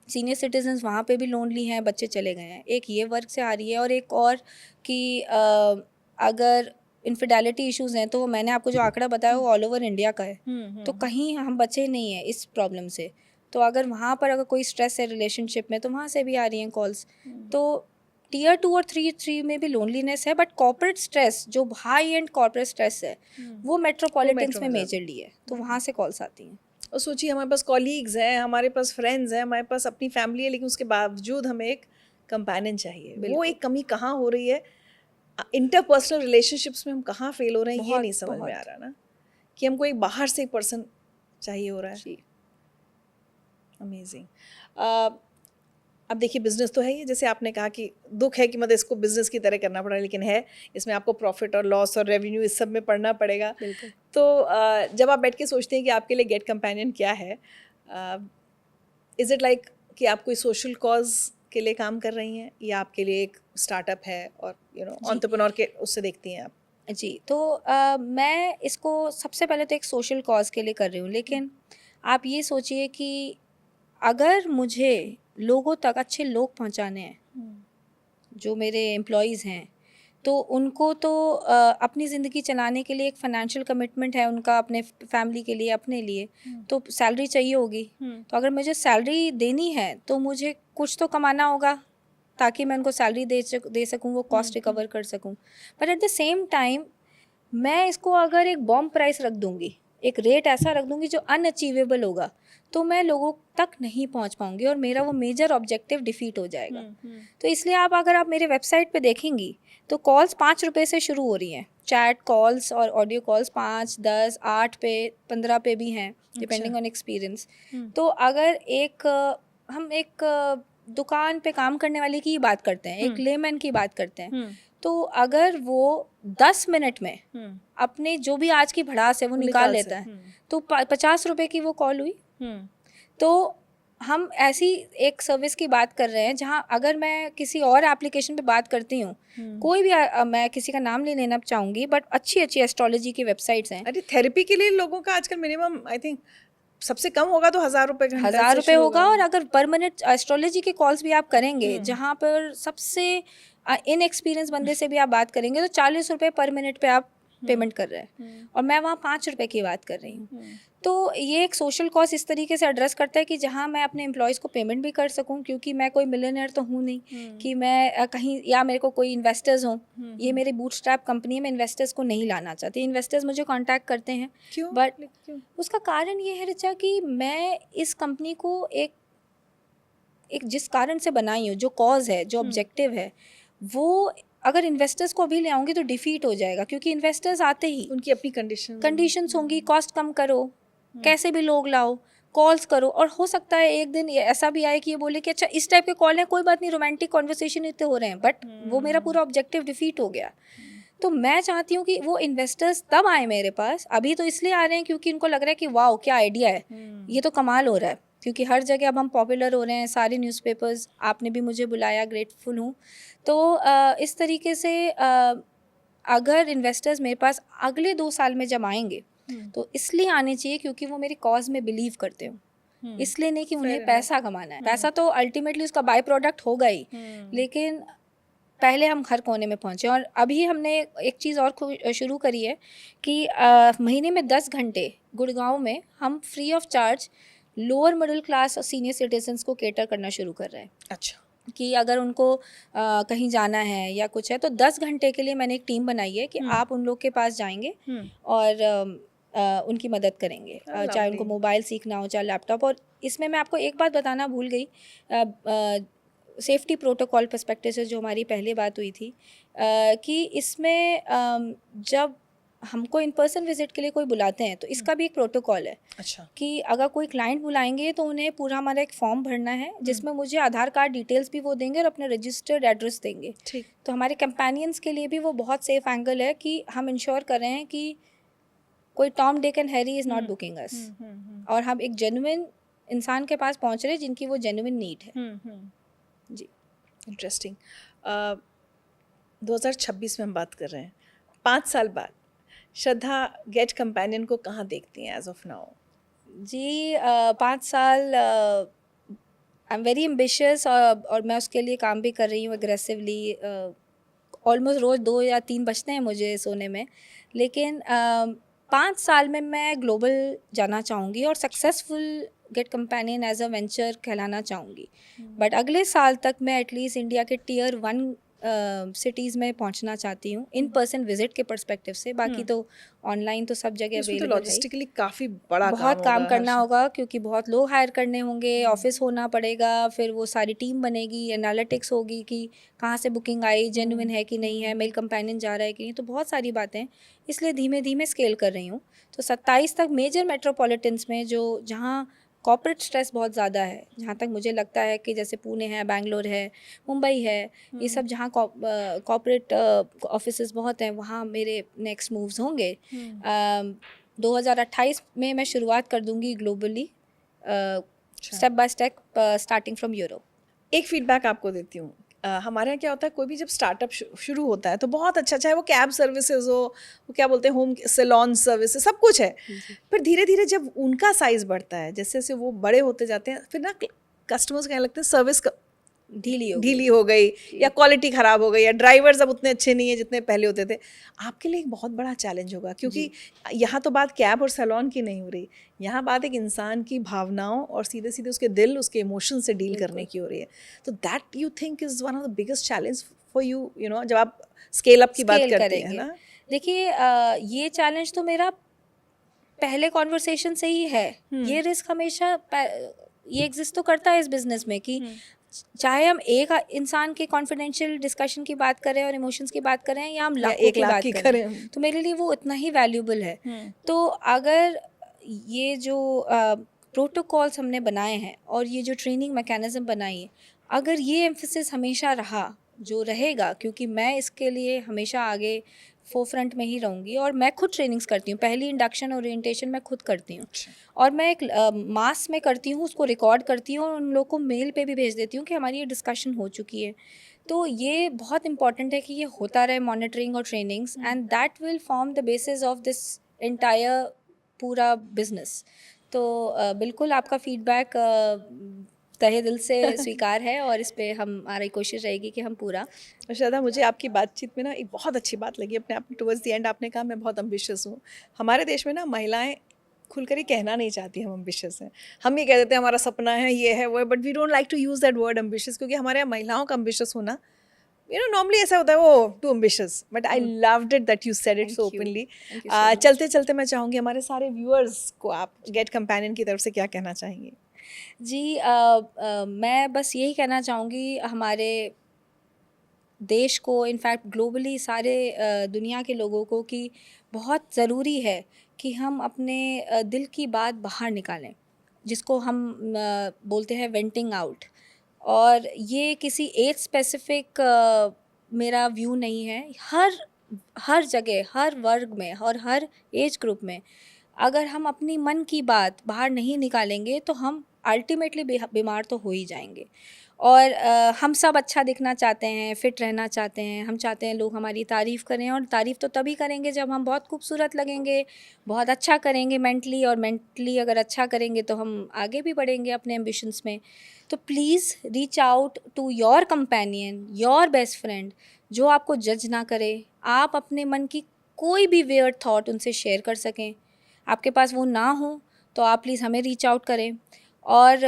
सीनियर सिटीजन्स वहाँ पे भी लोनली हैं, बच्चे चले गए हैं. एक ये वर्क से आ रही है, और एक और कि अगर इनफिडेलिटी इश्यूज हैं तो मैंने आपको जो आंकड़ा बताया वो ऑल ओवर इंडिया का है. तो कहीं हम बचे नहीं हैं इस प्रॉब्लम से. तो अगर वहाँ पर अगर कोई स्ट्रेस है रिलेशनशिप में तो वहाँ से भी आ रही हैं कॉल्स. तो टियर 2 और 3 में भी लोनलीनेस है, बट कॉर्पोरेट स्ट्रेस जो हाई एंड कॉर्पोरेट स्ट्रेस है वो मेट्रोपॉलिटन्स में में मेजरली है, तो वहाँ से कॉल्स आती हैं. और सोचिए हमारे पास कॉलीग्स हैं, हमारे पास फ्रेंड्स हैं, हमारे पास अपनी फैमिली है, लेकिन उसके बावजूद हमें एक कंपेनियन चाहिए. वो बिल्कुल. एक कमी कहाँ हो रही है इंटरपर्सनल रिलेशनशिप्स में, हम कहाँ फेल हो रहे हैं ये बहुत नहीं समझ में बहुत आ रहा ना, कि हमको एक बाहर से एक पर्सन चाहिए हो रहा है. जी. अमेजिंग. अब देखिए बिजनेस तो है ही, जैसे आपने कहा कि दुख है कि मतलब इसको बिजनेस की तरह करना पड़ा, लेकिन है इसमें आपको प्रॉफिट और लॉस और रेवेन्यू इस सब में पढ़ना पड़ेगा. बिल्कुल. तो जब आप बैठ के सोचते हैं कि आपके लिए गेट कंपेनियन क्या है, इज़ इट लाइक कि आप कोई सोशल कॉज के लिए काम कर रही हैं, या आपके लिए एक स्टार्टअप है और एंटरप्रेन्योर के उससे देखती हैं आप? जी, तो मैं इसको सबसे पहले तो एक सोशल कॉज के लिए कर रही हूँ, लेकिन आप ये सोचिए कि अगर मुझे लोगों तक अच्छे लोग पहुँचाने हैं, जो मेरे एम्प्लॉयज़ हैं, तो उनको तो अपनी ज़िंदगी चलाने के लिए एक फ़ाइनेंशियल कमिटमेंट है उनका, अपने फैमिली के लिए, अपने लिए, तो सैलरी चाहिए होगी. तो अगर मुझे सैलरी देनी है तो मुझे कुछ तो कमाना होगा ताकि मैं उनको सैलरी दे सकूँ, वो कॉस्ट रिकवर कर सकूँ. But at the same time मैं इसको अगर एक बॉम्ब प्राइस रख दूँगी, एक रेट ऐसा रख दूँगी जो अनअचीवेबल होगा, तो मैं लोगों तक नहीं पहुंच पाऊंगी और मेरा वो मेजर ऑब्जेक्टिव डिफीट हो जाएगा. तो इसलिए अगर आप मेरे वेबसाइट पे देखेंगी तो कॉल्स 5 रुपये से शुरू हो रही हैं. चैट कॉल्स और ऑडियो कॉल्स 5, 10, 8 पे, 15 पे भी हैं, डिपेंडिंग ऑन एक्सपीरियंस. तो अगर हम एक दुकान पे काम करने वाले की ही बात करते हैं, एक लेमैन की बात करते हैं, तो अगर वो 10 मिनट में अपने जो भी आज की भड़ास है वो निकाल लेता है, तो 50 रुपये की वो कॉल हुई. तो हम ऐसी एक सर्विस की बात कर रहे हैं जहां अगर मैं किसी और एप्लीकेशन पे बात करती हूँ, कोई भी मैं किसी का नाम नहीं लेना चाहूँगी, बट अच्छी अच्छी एस्ट्रोलॉजी की वेबसाइट्स हैं. अरे थेरेपी के लिए लोगों का आजकल मिनिमम आई थिंक सबसे कम होगा तो 1,000 रुपये घंटा 1,000 रुपये होगा. और अगर परमानेंट एस्ट्रोलॉजी के कॉल्स भी आप करेंगे जहाँ पर सबसे इनएक्सपीरियंस बंदे से भी आप बात करेंगे तो 40 रुपये पर मिनट पे आप पेमेंट कर रहे हैं, और मैं वहाँ 5 रुपये की बात कर रही हूँ. तो ये एक सोशल कॉज इस तरीके से एड्रेस करता है कि जहाँ मैं अपने एम्प्लॉयज़ को पेमेंट भी कर सकूँ, क्योंकि मैं कोई मिलियनेयर तो हूँ नहीं कि मैं कहीं, या मेरे को कोई इन्वेस्टर्स हों. ये मेरी बूटस्ट्रैप कंपनी है, मैं इन्वेस्टर्स को नहीं लाना चाहती. इन्वेस्टर्स मुझे कांटेक्ट करते हैं. क्यों? बट उसका कारण ये है रिचा कि मैं इस कंपनी को एक जिस कारण से बनाई हूँ, जो कॉज है, जो ऑब्जेक्टिव है, वो अगर इन्वेस्टर्स को अभी ले आऊँगी तो डिफीट हो जाएगा, क्योंकि इन्वेस्टर्स आते ही उनकी अपनी कंडीशंस होंगी, कॉस्ट कम करो, कैसे भी लोग लाओ, कॉल्स करो, और हो सकता है एक दिन ऐसा भी आए कि ये बोले कि अच्छा इस टाइप के कॉल हैं, कोई बात नहीं, रोमांटिक कॉन्वर्सेशन इतने हो रहे हैं, बट वो मेरा पूरा ऑब्जेक्टिव डिफीट हो गया. तो मैं चाहती हूँ कि वो इन्वेस्टर्स तब आए मेरे पास. अभी तो इसलिए आ रहे हैं क्योंकि उनको लग रहा है कि वाओ क्या आइडिया है, ये तो कमाल हो रहा है, क्योंकि हर जगह अब हम पॉपुलर हो रहे हैं, सारे न्यूज़पेपर्स, आपने भी मुझे बुलाया, ग्रेटफुल हूँ. तो इस तरीके से अगर इन्वेस्टर्स मेरे पास अगले 2 साल में जब आएंगे तो इसलिए आने चाहिए क्योंकि वो मेरी कॉज में बिलीव करते हो, इसलिए नहीं कि उन्हें पैसा कमाना है. पैसा तो अल्टीमेटली उसका बाय प्रोडक्ट होगा ही, लेकिन पहले हम हर कोने में पहुँचे. और अभी हमने एक चीज़ और शुरू करी है कि महीने में 10 घंटे गुड़गांव में हम free of charge lower middle class और सीनियर सिटीजन्स को केटर करना शुरू कर रहे हैं. अच्छा. कि अगर उनको कहीं जाना है या कुछ है तो 10 घंटे के लिए मैंने एक टीम बनाई है कि आप उन लोग के पास जाएंगे और उनकी मदद करेंगे, चाहे उनको मोबाइल सीखना हो, चाहे लैपटॉप. और इसमें मैं आपको एक बात बताना भूल गई, सेफ्टी प्रोटोकॉल पर्सपेक्टिव से जो हमारी पहले बात हुई थी, कि इसमें जब हमको इन पर्सन विजिट के लिए कोई बुलाते हैं तो इसका भी एक प्रोटोकॉल है अच्छा। कि अगर कोई क्लाइंट बुलाएंगे तो उन्हें पूरा हमारा एक फॉर्म भरना है जिसमें मुझे आधार कार्ड डिटेल्स भी वो देंगे और अपने रजिस्टर्ड एड्रेस देंगे। ठीक। तो हमारे कंपेनियंस के लिए भी वो बहुत सेफ एंगल है कि हम इंश्योर कर रहे हैं कि कोई Tom Dick and Harry is not booking us, और हम एक जेन्युइन इंसान के पास पहुंच रहे हैं जिनकी वो जेन्युइन नीड है। जी। इंटरेस्टिंग। 2026 में हम बात कर रहे हैं, 5 साल बाद श्रद्धा गेट कंपेनियन को कहाँ देखती हैं एज ऑफ नाउ? जी 5 साल आई एम वेरी एम्बिशियस और मैं उसके लिए काम भी कर रही हूँ एग्रेसिवली। ऑलमोस्ट रोज़ 2 या 3 बजते हैं मुझे सोने में, लेकिन 5 साल में मैं ग्लोबल जाना चाहूँगी और successful Get Companion as a venture कहलाना चाहूँगी। बट अगले साल तक मैं एटलीस्ट इंडिया के टियर 1 सिटीज़ में पहुंचना चाहती हूँ इन पर्सन विजिट के पर्सपेक्टिव से। बाकी तो ऑनलाइन तो सब जगह इसमें तो अवेलेबल है। लॉजिस्टिकली काफ़ी बड़ा बहुत काम होगा, करना होगा क्योंकि बहुत लोग हायर करने होंगे, ऑफिस होना पड़ेगा, फिर वो सारी टीम बनेगी, एनालिटिक्स होगी कि कहाँ से बुकिंग आई, जेन्युइन है कि नहीं है, मेल कंपेनियन जा रहा है कि नहीं, तो बहुत सारी बातें, इसलिए धीमे धीमे स्केल कर रही हूँ। तो 27 तक मेजर मेट्रोपॉलिटन्स में जहाँ कॉर्पोरेट स्ट्रेस बहुत ज़्यादा है, जहाँ तक मुझे लगता है कि जैसे पुणे है, बैंगलोर है, मुंबई है, ये सब जहाँ कॉर्पोरेट ऑफिसेज बहुत हैं, वहाँ मेरे नेक्स्ट मूव्स होंगे। 2028 में मैं शुरुआत कर दूंगी globally, step by step, starting from Europe. एक फीडबैक आपको देती हूँ, हमारे यहाँ क्या होता है, कोई भी जब स्टार्टअप शुरू होता है तो बहुत अच्छा, चाहे वो कैब सर्विसेज हो, वो क्या बोलते हैं होम सैलून सर्विसेज, सब कुछ है। फिर धीरे धीरे जब उनका साइज बढ़ता है, जैसे जैसे वो बड़े होते जाते हैं, फिर ना कस्टमर्स कहने लगते हैं सर्विस ढीली हो गई या क्वालिटी ख़राब हो गई या ड्राइवर्स अब उतने अच्छे नहीं है जितने पहले होते थे। आपके लिए एक बहुत बड़ा चैलेंज होगा, क्योंकि यहाँ तो बात कैब और सैलून की नहीं हो रही, यहाँ बात एक इंसान की भावनाओं और सीधे सीधे उसके दिल, उसके इमोशन से डील करने की हो रही है। तो that you think is one of the biggest challenge for you, you know, जब आप स्केल अप की बात करते हैं ना? देखिए ये चैलेंज तो मेरा पहले कॉन्वर्सेशन से ही है। ये रिस्क हमेशा ये एग्जिस्ट तो करता है इस बिजनेस में कि चाहे हम एक इंसान के कॉन्फिडेंशियल डिस्कशन की बात करें और इमोशंस की बात करें या हम लाखों की बात करें, तो मेरे लिए वो उतना ही वैल्यूबल है। तो अगर ये जो प्रोटोकॉल्स हमने बनाए हैं और ये जो ट्रेनिंग मैकेनिज्म बनाई है, अगर ये एम्फेसिस हमेशा रहा, जो रहेगा, क्योंकि मैं इसके लिए हमेशा आगे फोरफ्रंट में ही रहूँगी और मैं खुद ट्रेनिंग्स करती हूँ। पहली इंडक्शन ओरिएंटेशन मैं खुद करती हूँ और मैं एक मास में करती हूँ, उसको रिकॉर्ड करती हूँ और उन लोगों को मेल पे भी भेज देती हूँ कि हमारी ये डिस्कशन हो चुकी है। तो ये बहुत इंपॉर्टेंट है कि ये होता रहे, मॉनिटरिंग और trainings, and that will form the basis of this entire पूरा बिजनेस। तो बिल्कुल आपका फीडबैक तहे दिल से स्वीकार है और इस पे हमारी कोशिश रहेगी कि हम पूरा। श्रद्धा, मुझे आपकी बातचीत में ना एक बहुत अच्छी बात लगी अपने आप में, टुवर्ड्स द एंड आपने कहा मैं बहुत एम्बिशियस हूँ। हमारे देश में ना महिलाएं खुलकर ही कहना नहीं चाहती हम एम्बिशियस हैं। हम ये कह देते हैं हमारा सपना है, ये है, वो है, but we don't like to use that word ambitious, क्योंकि हमारे यहाँ महिलाओं का एम्बिशियस होना, यू नो, नॉर्मली ऐसा होता है वो too ambitious, but I loved it that you said it so openly. चलते चलते मैं चाहूँगी हमारे सारे व्यूअर्स को आप गेट कंपेनियन की तरफ से क्या कहना चाहेंगे? जी मैं बस यही कहना चाहूँगी हमारे देश को, इनफैक्ट ग्लोबली सारे दुनिया के लोगों को, कि बहुत ज़रूरी है कि हम अपने दिल की बात बाहर निकालें, जिसको हम बोलते हैं वेंटिंग आउट। और ये किसी एज स्पेसिफिक मेरा व्यू नहीं है, हर जगह, हर वर्ग में और हर एज ग्रुप में अगर हम अपनी मन की बात बाहर नहीं निकालेंगे तो हम अल्टीमेटली बीमार तो हो ही जाएंगे। और हम सब अच्छा दिखना चाहते हैं, फिट रहना चाहते हैं, हम चाहते हैं लोग हमारी तारीफ़ करें, और तारीफ़ तो तभी करेंगे जब हम बहुत खूबसूरत लगेंगे, बहुत अच्छा करेंगे मेंटली, और मेंटली अगर अच्छा करेंगे तो हम आगे भी बढ़ेंगे अपने एम्बिशंस में। तो please reach out to your companion, your best friend, जो आपको जज ना करे। आप अपने मन की कोई भी वियर्ड थॉट उनसे शेयर कर सकें। आपके पास वो ना हो तो आप प्लीज़ हमें रीच आउट करें। और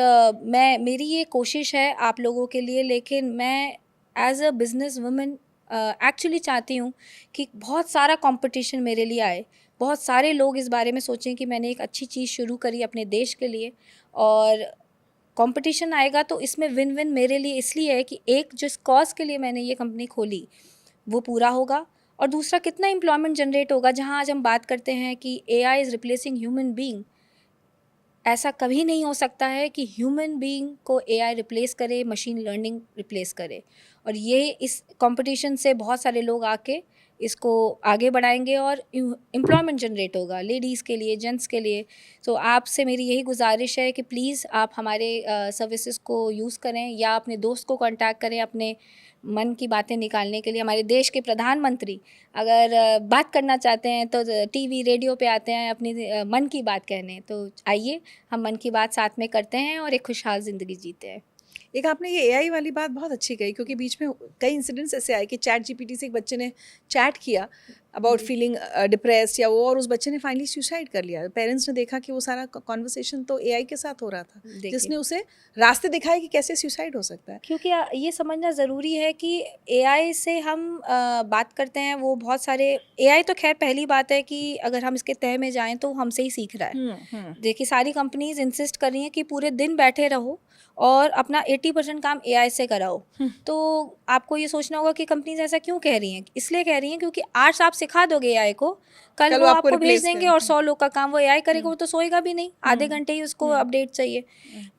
मेरी ये कोशिश है आप लोगों के लिए, लेकिन मैं as a business woman actually चाहती हूँ कि बहुत सारा कंपटीशन मेरे लिए आए, बहुत सारे लोग इस बारे में सोचें कि मैंने एक अच्छी चीज़ शुरू करी अपने देश के लिए, और कंपटीशन आएगा तो इसमें विन विन मेरे लिए इसलिए है कि एक जिस कॉज के लिए मैंने ये कंपनी खोली वो पूरा होगा, और दूसरा कितना एम्प्लॉयमेंट जनरेट होगा। जहाँ आज हम बात करते हैं कि AI is replacing human being, ऐसा कभी नहीं हो सकता है कि ह्यूमन बीइंग को एआई रिप्लेस करे, मशीन लर्निंग रिप्लेस करे। और ये इस कंपटीशन से बहुत सारे लोग आके इसको आगे बढ़ाएंगे और एम्प्लॉयमेंट जनरेट होगा लेडीज़ के लिए, जेंट्स के लिए। तो आपसे मेरी यही गुजारिश है कि प्लीज़ आप हमारे सर्विसेज को यूज़ करें या अपने दोस्त को कांटेक्ट करें अपने मन की बातें निकालने के लिए। हमारे देश के प्रधानमंत्री अगर बात करना चाहते हैं तो टीवी रेडियो पे आते हैं अपनी मन की बात कहने, तो आइए हम मन की बात साथ में करते हैं और एक खुशहाल ज़िंदगी जीते हैं। एक आपने ये एआई वाली बात बहुत अच्छी कही, क्योंकि बीच में कई इंसिडेंट्स ऐसे आए कि चैट जीपीटी से एक बच्चे ने चैट किया अबाउट फीलिंग डिप्रेस्ड या वो, और उस बच्चे ने फाइनली सुसाइड कर लिया। पेरेंट्स ने देखा कि वो सारा कॉन्वर्सेशन तो एआई के साथ हो रहा था, जिसने उसे रास्ते दिखाए कि कैसे सुसाइड हो सकता है। क्योंकि ये समझना ज़रूरी है कि एआई से हम बात करते हैं, वो बहुत सारे एआई तो खैर पहली बात है कि अगर हम इसके तह में जाएं तो हमसे ही सीख रहा है। देखिए सारी कंपनीज इंसिस्ट कर रही हैं कि पूरे दिन बैठे रहो और अपना 80% काम एआई से कराओ। तो आपको ये सोचना होगा कि कंपनीज ऐसा क्यों कह रही हैं। इसलिए कह रही हैं क्योंकि आज आप सिखा दोगे एआई को, कल वो आपको भेज देंगे और 100 लोग का काम वो एआई करेगा। वो तो सोएगा भी नहीं, आधे घंटे ही उसको अपडेट चाहिए।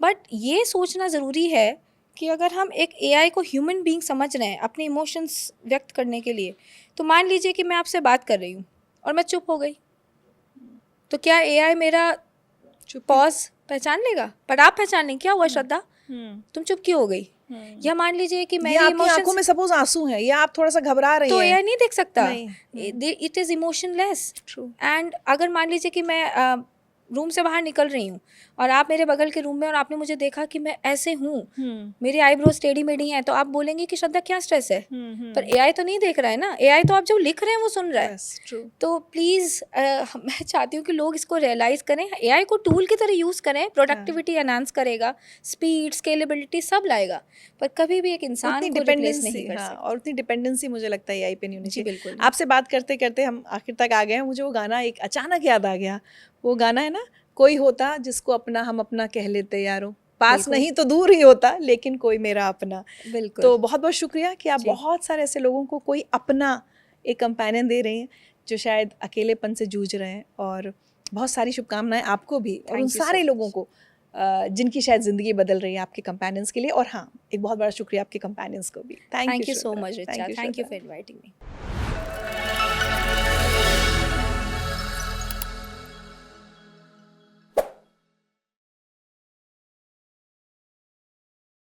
बट ये सोचना ज़रूरी है कि अगर हम एक एआई को ह्यूमन बीइंग समझ रहे हैं अपने इमोशंस व्यक्त करने के लिए, तो मान लीजिए कि मैं आपसे बात कर रही हूँ और मैं चुप हो गई, तो क्या एआई मेरा पॉज पहचान लेगा? पर आप पहचान लेंगे। क्या हुआ श्रद्धा, तुम चुप क्यों हो गई? या मान लीजिए कि मेरी आपकी आंखों में सपोज आंसू हैं या आप थोड़ा सा घबरा रही हैं, तो एआई नहीं देख सकता। It is emotionless. एंड अगर मान लीजिए कि मैं रूम से बाहर निकल रही हूँ और आप मेरे बगल के रूम में और आपने मुझे देखा कि मैं ऐसे हूँ, मेरी आईब्रोज टेढ़ी मेढ़ी हैं, तो आप बोलेंगे कि श्रद्धा क्या स्ट्रेस है। पर एआई तो नहीं देख रहा है ना, एआई तो आप जो लिख रहे हैं वो सुन रहा है। तो प्लीज़ मैं चाहती हूँ कि लोग इसको रियलाइज़ करें, एआई को टूल की तरह यूज़ करें। प्रोडक्टिविटी एनहांस करेगा, स्पीड, स्केलेबिलिटी सब लाएगा, पर कभी भी एक इंसान को रिप्लेस नहीं कर सकता। और उतनी डिपेंडेंसी मुझे लगता है एआई पे नहीं होनी चाहिए। बिल्कुल। आपसे बात करते करते हम आखिर तक आ गए हैं। मुझे वो गाना एक अचानक याद आ गया। वो गाना है ना, कोई होता जिसको अपना हम अपना कह लेते यारो, पास नहीं तो दूर ही होता लेकिन कोई मेरा अपना। बिल्कुल। तो बहुत बहुत शुक्रिया कि आप बहुत सारे ऐसे लोगों को कोई अपना एक कंपेनियन दे रहे हैं जो शायद अकेलेपन से जूझ रहे हैं। और बहुत सारी शुभकामनाएं आपको भी और उन सारे लोगों को जिनकी शायद ज़िंदगी बदल रही है आपके कंपेनियंस के लिए। और हाँ, एक बहुत बड़ा शुक्रिया आपके कंपेनियंस को भी। Thank you so much Richa, thank you for inviting me.